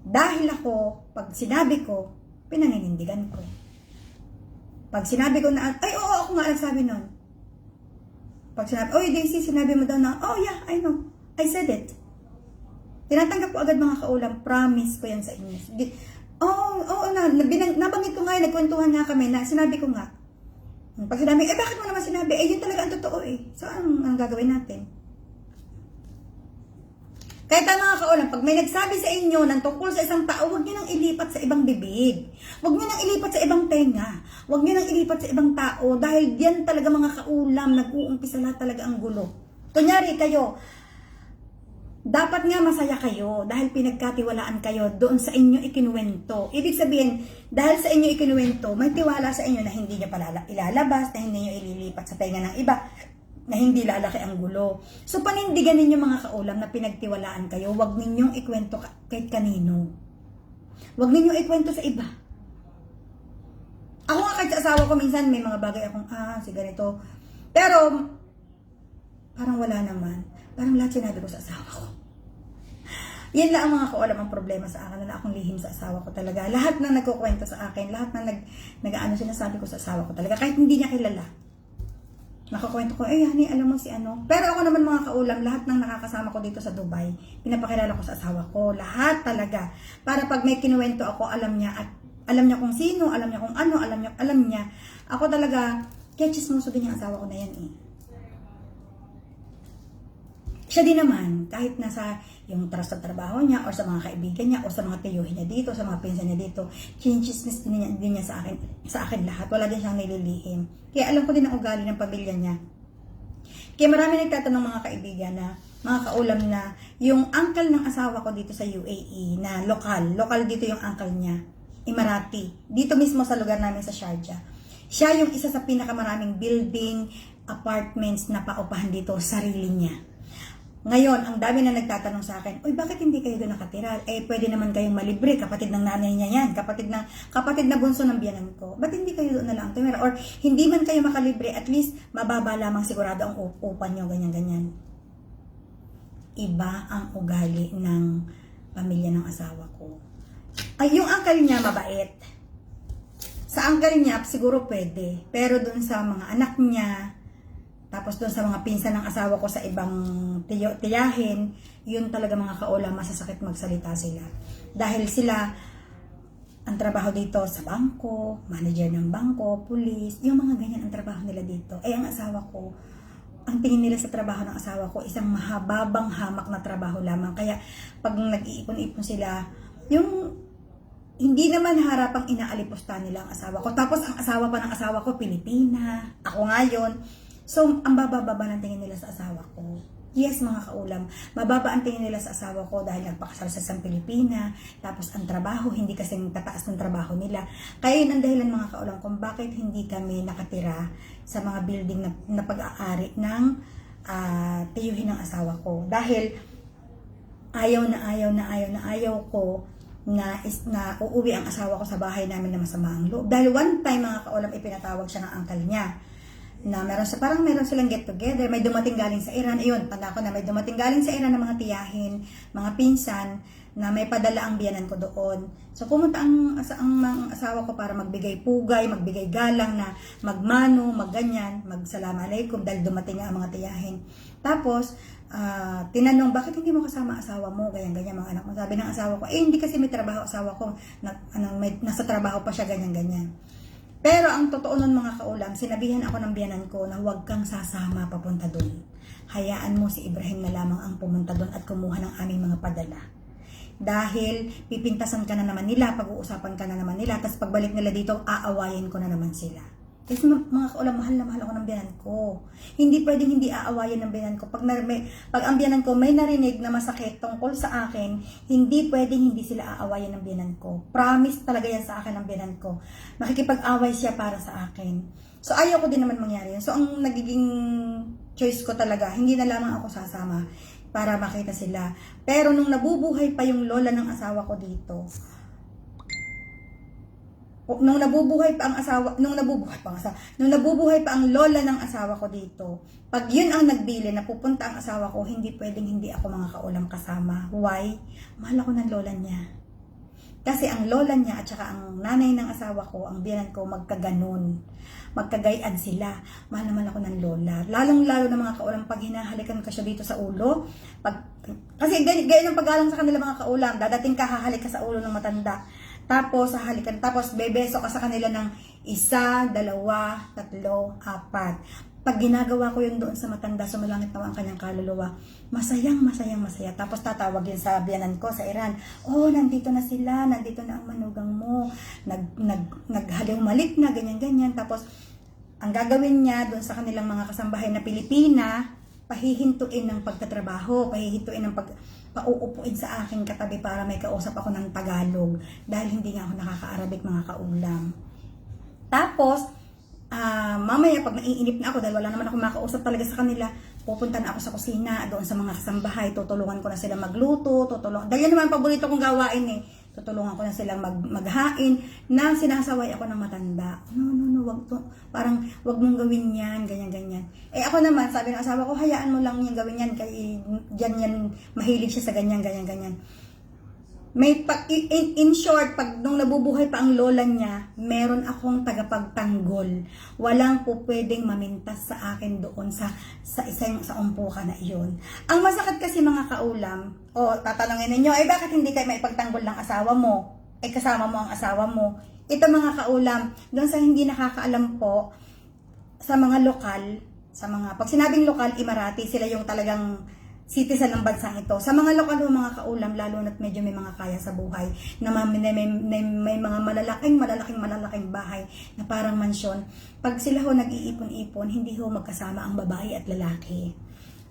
Dahil ako, pag sinabi ko, pinaninindigan ko. Pag sinabi ko na, ay oo, ako nga nagsabi nun. Pag sinabi, oy Daisy, sinabi mo daw na, oh yeah, I know, I said it. Tinatanggap ko agad mga kaulam, promise ko yan sa inyo. Oo, nabanggit ko nga, nagkwentuhan nga kami na, sinabi ko nga. Pag sinabi, bakit mo naman sinabi? Yun talaga ang totoo So, ang gagawin natin? Kahit mga kaulam, pag may nagsabi sa inyo ng tungkol sa isang tao, huwag nyo nang ilipat sa ibang bibig. Huwag nyo nang ilipat sa ibang tenga. Huwag nyo nang ilipat sa ibang tao dahil diyan talaga mga kaulam, nag-uumpisa na talaga ang gulo. Kunyari kayo, dapat nga masaya kayo dahil pinagkatiwalaan kayo doon sa inyo ikinuwento. Ibig sabihin, dahil sa inyo ikinuwento, may tiwala sa inyo na hindi nyo ilalabas, na hindi nyo ililipat sa tenga ng iba, na hindi lalaki ang gulo. So, panindigan ninyo mga kaulam na pinagtiwalaan kayo, huwag ninyong ikwento kahit kanino. Huwag ninyong ikwento sa iba. Ako nga kahit sa asawa ko, minsan may mga bagay akong, si ganito. Pero, parang wala naman. Parang lahat sinabi ko sa asawa ko. Yan lang ang mga kaulam ang problema sa akin. Wala akong lihim sa asawa ko talaga. Lahat na nagkukwento sa akin, lahat na nag-ano sinasabi ko sa asawa ko talaga. Kahit hindi niya kilala. Nakakwento ko, honey, alam mo si ano. Pero ako naman mga kaulam, lahat ng nakakasama ko dito sa Dubai, pinapakilala ko sa asawa ko. Lahat talaga. Para pag may kinuwento ako, alam niya. At alam niya kung sino, alam niya kung ano, alam niya. Ako talaga, kaya chismoso din yung asawa ko na yan Siya din naman, kahit nasa yung trust sa trabaho niya, or sa mga kaibigan niya, or sa mga tiyuhin niya dito, sa mga pinsan niya dito, chinchismis din niya sa akin lahat. Wala din siyang nililihim. Kaya alam ko din ang ugali ng pamilya niya. Kaya marami nagtatanong mga kaibigan na, mga kaulam na, yung uncle ng asawa ko dito sa UAE, na lokal dito yung uncle niya, Emirati, dito mismo sa lugar namin sa Sharjah. Siya yung isa sa pinakamaraming building, apartments na paupahan dito, sarili niya. Ngayon, ang dami na nagtatanong sa akin, uy, bakit hindi kayo doon nakatira? Pwede naman kayong malibre, kapatid ng nanay niya yan, kapatid na bunso ng biyanan ko. Ba't hindi kayo doon na lang tumira? Or hindi man kayo makalibre, at least mababa lamang sigurado ang upa nyo, ganyan-ganyan. Iba ang ugali ng pamilya ng asawa ko. Ay, yung uncle niya mabait. Sa uncle niya, siguro pwede. Pero doon sa mga anak niya, tapos doon sa mga pinsan ng asawa ko sa ibang tiyahin, yun talaga mga kaulam, masasakit magsalita sila. Dahil sila, ang trabaho dito sa bangko, manager ng bangko, pulis, yung mga ganyan ang trabaho nila dito. Ang asawa ko, ang tingin nila sa trabaho ng asawa ko, isang mahababang hamak na trabaho lamang. Kaya pag nag-iipon-ipon sila, yung hindi naman harapang inaalipusta nila ang asawa ko. Tapos ang asawa pa ng asawa ko, Pilipina. Ako ngayon. So, ang bababa ng tingin nila sa asawa ko. Yes, mga kaulam, mababa ang tingin nila sa asawa ko dahil nagpakasal sa isang Pilipina, tapos ang trabaho, hindi kasing tataas ng trabaho nila. Kaya yun ang dahilan mga kaulam kung bakit hindi kami nakatira sa mga building na pag-aari ng tiyuhin ng asawa ko. Dahil ayaw ko na uuwi ang asawa ko sa bahay namin na masama ang loob. Dahil one time mga kaulam, ipinatawag siya ng uncle niya na meron silang get together, may dumating galing sa Iran. Ayun, tanda ko na may dumating galing sa Iran ng mga tiyahin, mga pinsan, na may padala ang biyanan ko doon. So pumunta ang asawa ko para magbigay pugay, magbigay galang na magmano, magganyan, magsalamu alaikum dahil dumating ang mga tiyahin. Tapos, tinanong, bakit hindi mo kasama asawa mo, ganyan-ganyan mga anak mo. Sabi ng asawa ko, hindi kasi may trabaho asawa ko, nasa trabaho pa siya, ganyan-ganyan. Pero ang totoo nun mga kaulam, sinabihan ako ng biyanan ko na huwag kang sasama papunta doon. Hayaan mo si Ibrahim na lamang ang pumunta doon at kumuha ng aming mga padala. Dahil pipintasan ka na naman nila, pag-uusapan ka na naman nila, tapos pagbalik nila dito, aawayin ko na naman sila. Kasi mga kaulam, mahal na mahal ako ng biyanan ko. Hindi pwedeng hindi aawayin ng biyanan ko. Pag ang biyanan ko may narinig na masakit tungkol sa akin, hindi pwedeng hindi sila aawayin ng biyanan ko. Promise talaga yan sa akin ng biyanan ko. Makikipag-away siya para sa akin. So ayaw ko din naman mangyari yan. So ang nagiging choice ko talaga, hindi na lamang ako sasama para makita sila. Pero nung nabubuhay pa yung lola ng asawa ko dito, nung nabubuhay pa ang lola ng asawa ko dito, pag yun ang nagbili na pupunta ang asawa ko, hindi pwedeng hindi ako mga kaulam kasama. Why? Mahal ako ng lola niya. Kasi ang lola niya at saka ang nanay ng asawa ko, ang biyanan ko, magkaganon. Magkagayaan sila. Mahal naman ako ng lola. Lalong-lalo na mga kaulam, pag hinahalikan ka siya dito sa ulo, kasi ganyan ang paggalang sa kanila mga kaulam, dadating ka, hahalik ka sa ulo ng matanda. Tapos, hahalikan, tapos bebeso ka sa kanila ng 1, 2, 3, 4. Pag ginagawa ko yun doon sa matanda, sumalangit naman ang kanyang kaluluwa, masayang masaya. Tapos tatawag yun sa biyanan ko sa Iran, oh, nandito na sila, nandito na ang manugang mo, naghaliw-malik na, ganyan. Tapos, ang gagawin niya doon sa kanilang mga kasambahay na Pilipina, pahihintuin ng pagtatrabaho, pahihintuin ng pauupuin sa aking katabi para may kausap ako ng Tagalog, dahil hindi nga ako nakaka-Arabic mga kaulam. Tapos, mamaya pag naiinip na ako dahil wala naman ako makausap talaga sa kanila, pupunta na ako sa kusina doon sa mga kasambahay, tutulungan ko na sila magluto, dahil yan naman paborito kong gawain eh, tutulungan ko na silang maghain na sinasaway ako ng matanda. No, wag to, parang wag mong gawin yan, ganyan. Eh ako naman, sabi ng asawa ko, hayaan mo lang niya gawin yan, kay yan, mahilig siya sa ganyan. May in short, pag nung nabubuhay pa ang lola niya, meron akong tagapagtanggol. Walang po pwedeng mamintas sa akin doon sa umpukan na iyon. Ang masakit kasi mga kaulam, tatanungin ninyo, bakit hindi kayo maipagtanggol ng asawa mo? Kasama mo ang asawa mo. Ito mga kaulam, doon sa hindi nakakaalam po, sa mga lokal, pag sinabing lokal, Emirati, sila yung talagang citizen ng bansang ito. Sa mga lokal o mga kaulam, lalo na't medyo may mga kaya sa buhay, na may mga malalaking bahay na parang mansyon. Pag sila ho nag-iipon-ipon, hindi ho magkasama ang babae at lalaki.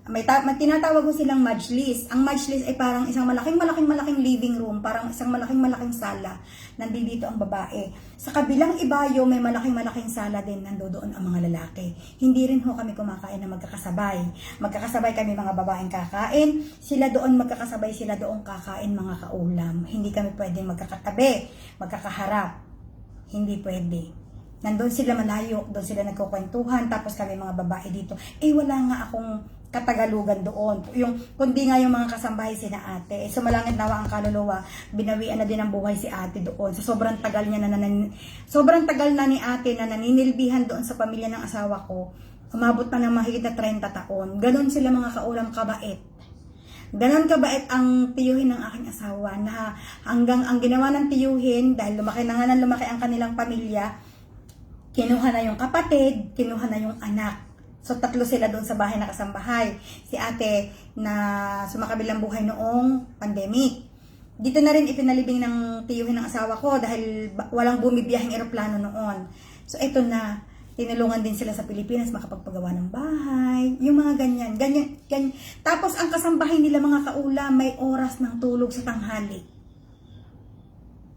May tinatawag ko silang majlis. Ang majlis ay parang isang malaking living room, parang isang malaking sala. Nandito ang babae. Sa kabilang ibayo, may malaking sala din, nandoon ang mga lalaki. Hindi rin ho kami kumakain na magkakasabay. Magkakasabay kami mga babaeng kakain, sila doon magkakasabay, sila doon kakain mga kaulam. Hindi kami pwedeng magkakatabi, magkakaharap. Hindi pwede. Nandun sila malayo, doon sila nagkukwentuhan, tapos kami mga babae dito. Wala nga akong katagalugan doon. Kundi nga yung mga kasambahay sina ate. Sumalangit nawa ang kaluluwa, binawian na din ang buhay si ate doon. So, sobrang tagal na ni ate na naninilbihan doon sa pamilya ng asawa ko. Umabot na ng mahigit na 30 taon. Ganon sila mga kaulam kabait. Ganon kabait ang tiyuhin ng aking asawa na hanggang ang ginawa ng tiyuhin, dahil lumaki ang kanilang pamilya, kinuha na yung kapatid, kinuha na yung anak. So, 3 sila doon sa bahay na kasambahay. Si ate na sumakabilang buhay noong pandemic. Dito na rin ipinalibing ng tiyuhin ng asawa ko dahil walang bumibiyahing eroplano noon. So, ito na. Tinulungan din sila sa Pilipinas makapagpagawa ng bahay. Yung mga ganyan. Tapos, ang kasambahay nila mga kaula, may oras ng tulog sa tanghali.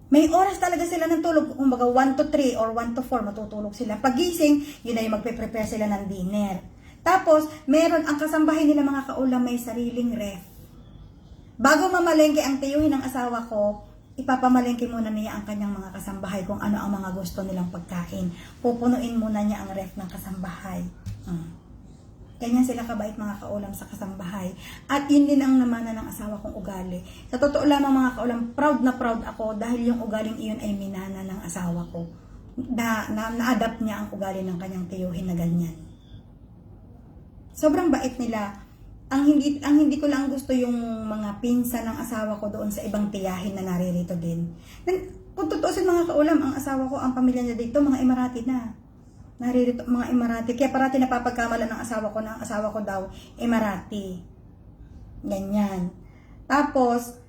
May oras talaga sila ng tulog. Kung baga 1 to 3 or 1 to 4 matutulog sila. Pagising, yun na yung magpe-prepare sila ng dinner. Tapos, meron ang kasambahay nila mga kaulam, may sariling ref. Bago mamalengke ang tiyuhin ng asawa ko, ipapamalengke muna niya ang kanyang mga kasambahay kung ano ang mga gusto nilang pagkain. Pupunuin muna niya ang ref ng kasambahay. Ganyan sila kabait mga kaulam sa kasambahay. At yun din ang namana ng asawa kong ugali. Sa totoo lamang mga kaulam, proud na proud ako dahil yung ugaling iyon ay minana ng asawa ko. Na-adapt niya ang ugali ng kanyang tiyuhin na ganyan. Sobrang bait nila. Ang hindi ko lang gusto yung mga pinsan ng asawa ko doon sa ibang tiyahin na naririto din. Kung tutuusin mga kaulam, ang asawa ko, ang pamilya niya dito, mga Emirati na. Naririto mga Emirati. Kaya parati napapagkamalan ng asawa ko na ang asawa ko daw Emirati. Ganyan. Tapos,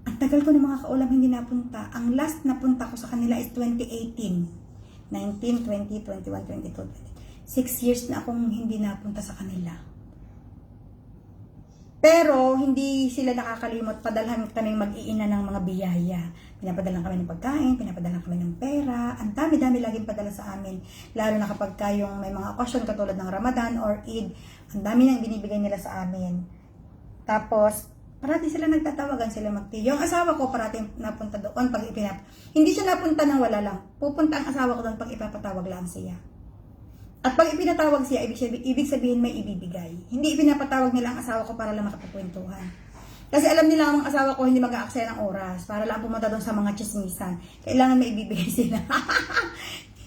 ang tagal ko ng mga kaulam hindi napunta. Ang last napunta ko sa kanila is 2018. 19, 20, 21, 22, 6 years na akong hindi napunta sa kanila. Pero, hindi sila nakakalimot. Padalhan kaming mag-iina ng mga biyaya. Pinapadala kami ng pagkain, pinapadala kami ng pera. Ang dami-dami laging padala sa amin. Lalo na kapag kayong may mga okasyon katulad ng Ramadan or Eid, ang dami nang binibigay nila sa amin. Tapos, parati sila nagtatawagan sila yung asawa ko parati napunta doon pag hindi siya napunta nang wala lang. Pupunta ang asawa ko doon pag ipapatawag lang siya. At pag ipinatawag siya, ibig sabihin may ibibigay. Hindi ipinapatawag nila ang asawa ko para lang makapagkwentuhan. Kasi alam nila ang asawa ko hindi mag-aaksaya ng oras para lang pumunta doon sa mga chismisan. Kailangan may ibibigay sila.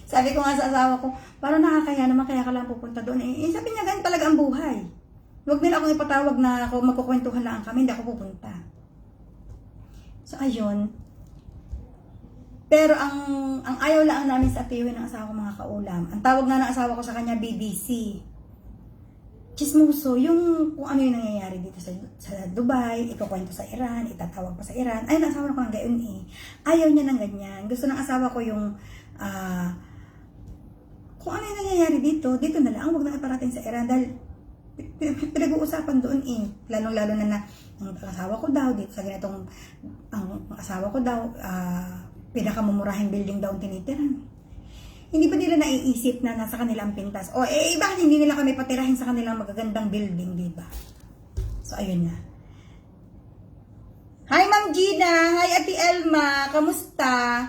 Sabi ko nga sa asawa ko, parang nakakaya naman kaya ka lang pupunta doon. Sabi niya, ganun talaga ang buhay. Huwag nila akong ipatawag na ako magkukwentuhan lang kami, hindi ako pupunta. So, ayun. Pero ang ayaw lang namin sa tiwin ng asawa ko mga kaulam. Ang tawag nga ng asawa ko sa kanya, BBC. Chismoso, yung kung ano yung nangyayari dito sa Dubai, ikukwento sa Iran, itatawag pa sa Iran. Ayun, ang asawa ko ng gayon eh. Ayaw niya ng ganyan. Gusto ng asawa ko yung kung ano yung nangyayari dito na lang, huwag na iparating sa Iran dahil pinag-uusapan doon eh. Lalong-lalo na ang asawa ko daw dito sa ganitong, ang asawa ko daw, pinakamumurahing building daw ang tinitiran. Hindi pa nila naiisip na nasa kanilang pintas. O bakit hindi nila kami patirahin sa kanilang magagandang building, di ba? So, ayun na. Hi, Ma'am Gina! Hi, Ate Elma! Kamusta?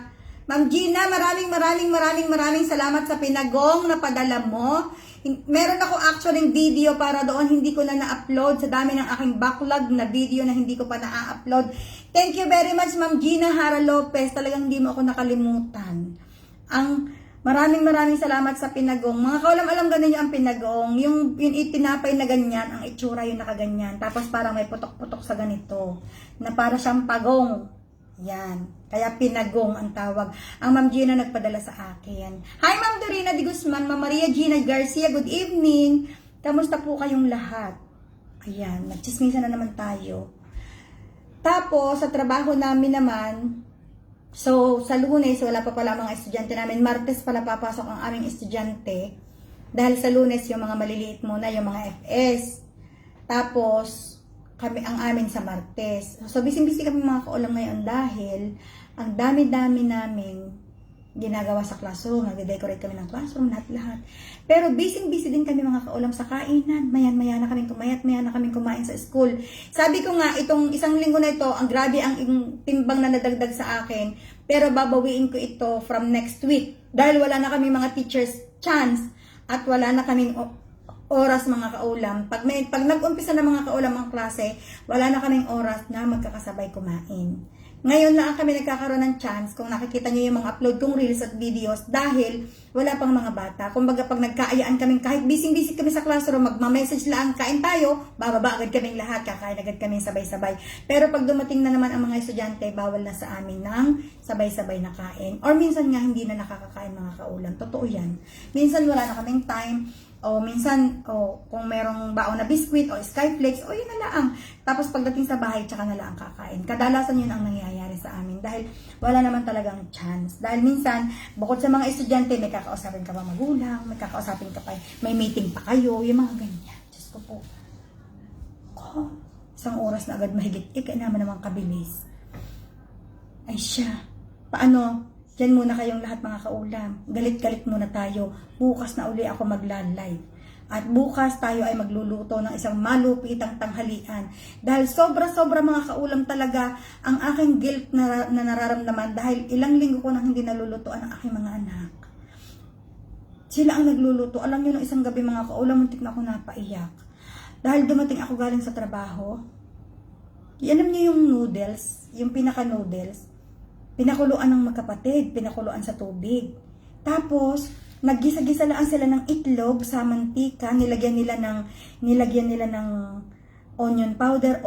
Ma'am Gina, maraming salamat sa pinagong na padala mo. Meron ako actually video para doon, hindi ko na na-upload sa dami ng aking backlog na video na hindi ko pa na-upload. Thank you very much, Ma'am Gina Hara Lopez. Talagang hindi mo ako nakalimutan. Maraming salamat sa pinagong. Mga kaulam, alam ganun yung ang pinagong. Yung itinapay na ganyan, ang itsura yung nakaganyan. Tapos parang may putok-putok sa ganito. Na para siyang pagong. Yan. Kaya pinagong ang tawag. Ang Ma'am Gina nagpadala sa akin. Hi, Ma'am Dorina de Guzman, Ma'am Maria Gina Garcia, good evening. Kamusta po kayong lahat? Ayan, nagchismisan na naman tayo. Tapos, sa trabaho namin naman, so, sa Lunes, wala pa pala mga estudyante namin. Martes pala papasok ang aming estudyante. Dahil sa Lunes, yung mga maliliit muna, yung mga FS. Tapos, kami ang amin sa Martes. So, busy-busy kami mga kaulam ngayon dahil ang dami-dami namin ginagawa sa classroom. Nag-decorate kami ng classroom, lahat-lahat. Pero busy-busy din kami mga kaulam sa kainan. Mayan-maya na kaming kumayat, maya na kaming kumain sa school. Sabi ko nga, itong isang linggo na ito, ang grabe ang timbang na nadagdag sa akin. Pero babawiin ko ito from next week. Dahil wala na kaming mga teachers chance at wala na kaming oras mga kaulam. Pag nag-umpisa na mga kaulam ang klase, wala na kaming oras na magkakasabay kumain. Ngayon lang kami nagkakaroon ng chance kung nakikita nyo yung mga upload kong reels at videos dahil wala pang mga bata. Kumbaga pag nagkaayaan kami, kahit busy kami sa classroom, magma-message lang, kain tayo, bababa agad kaming lahat, kakain agad kami sabay-sabay. Pero pag dumating na naman ang mga estudyante, bawal na sa amin ng sabay-sabay na kain. Or minsan nga hindi na nakakakain mga kaulam. Totoo yan. Minsan wala na kaming time. O minsan, kung merong baon na biskwit o skyflakes, yun na lang. Tapos pagdating sa bahay, tsaka na lang kakain. Kadalasan yun ang nangyayari sa amin dahil wala naman talagang chance. Dahil minsan, bukod sa mga estudyante, may kakausapin ka pa magulang, may kakausapin ka pa, may meeting pa kayo, yung mga ganyan. Diyos ko po. Isang oras na agad mahigit, kaya naman kabilis. Ay siya, paano? Diyan muna kayong lahat mga kaulam. Galit-galit muna tayo. Bukas na uli ako magla-live. At bukas tayo ay magluluto ng isang malupitang tanghalian. Dahil sobra-sobra mga kaulam talaga ang aking guilt na nararamdaman dahil ilang linggo ko nang hindi nalulutuan ang aking mga anak. Sila ang nagluluto. Alam niyo, nung isang gabi mga kaulam, muntik na ako napaiyak. Dahil dumating ako galing sa trabaho. Alam niyo yung noodles, yung pinaka-noodles, pinakuluan ng magkapatid, pinakuluan sa tubig. Tapos, naggisa-gisa lang sila ng itlog sa mantika, nilagyan nila ng onion powder,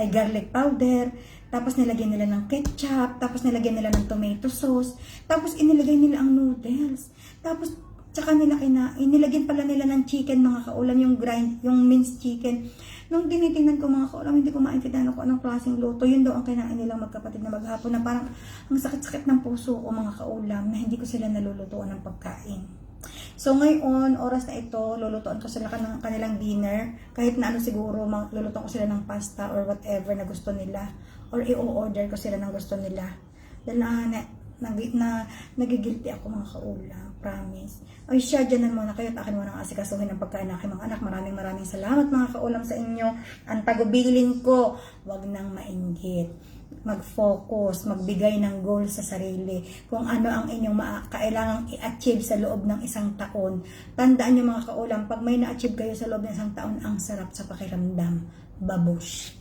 garlic powder, tapos nilagyan nila ng ketchup, tapos nilagyan nila ng tomato sauce, tapos inilagay nila ang noodles. Tapos, tsaka nila inilagyan pala nila ng chicken mga kaulam, yung minced chicken. Nung tinitingnan ko mga kaulam, hindi ko maintindihan kung anong klaseng luto. Yun daw ang kinain nilang magkapatid na maghapon na parang ang sakit-sakit ng puso ko mga kaulam na hindi ko sila nalulutuan ng pagkain. So ngayon, oras na ito, lulutuan ko sila ng kanilang dinner. Kahit na ano siguro, lulutuan ko sila ng pasta or whatever na gusto nila. Or i-order ko sila ng gusto nila. Dahil nagigilty ako mga kaulam. Promise. Ay siya, dyan muna kayo at akin muna ang asikasuhin ng pagkain ng aking mga anak. Maraming salamat mga kaulam sa inyo. Ang tagubilin ko, wag nang mainggit. Mag-focus, magbigay ng goal sa sarili. Kung ano ang inyong kailangang i-achieve sa loob ng isang taon. Tandaan nyo mga kaulam, pag may na-achieve kayo sa loob ng isang taon, ang sarap sa pakiramdam. Babush.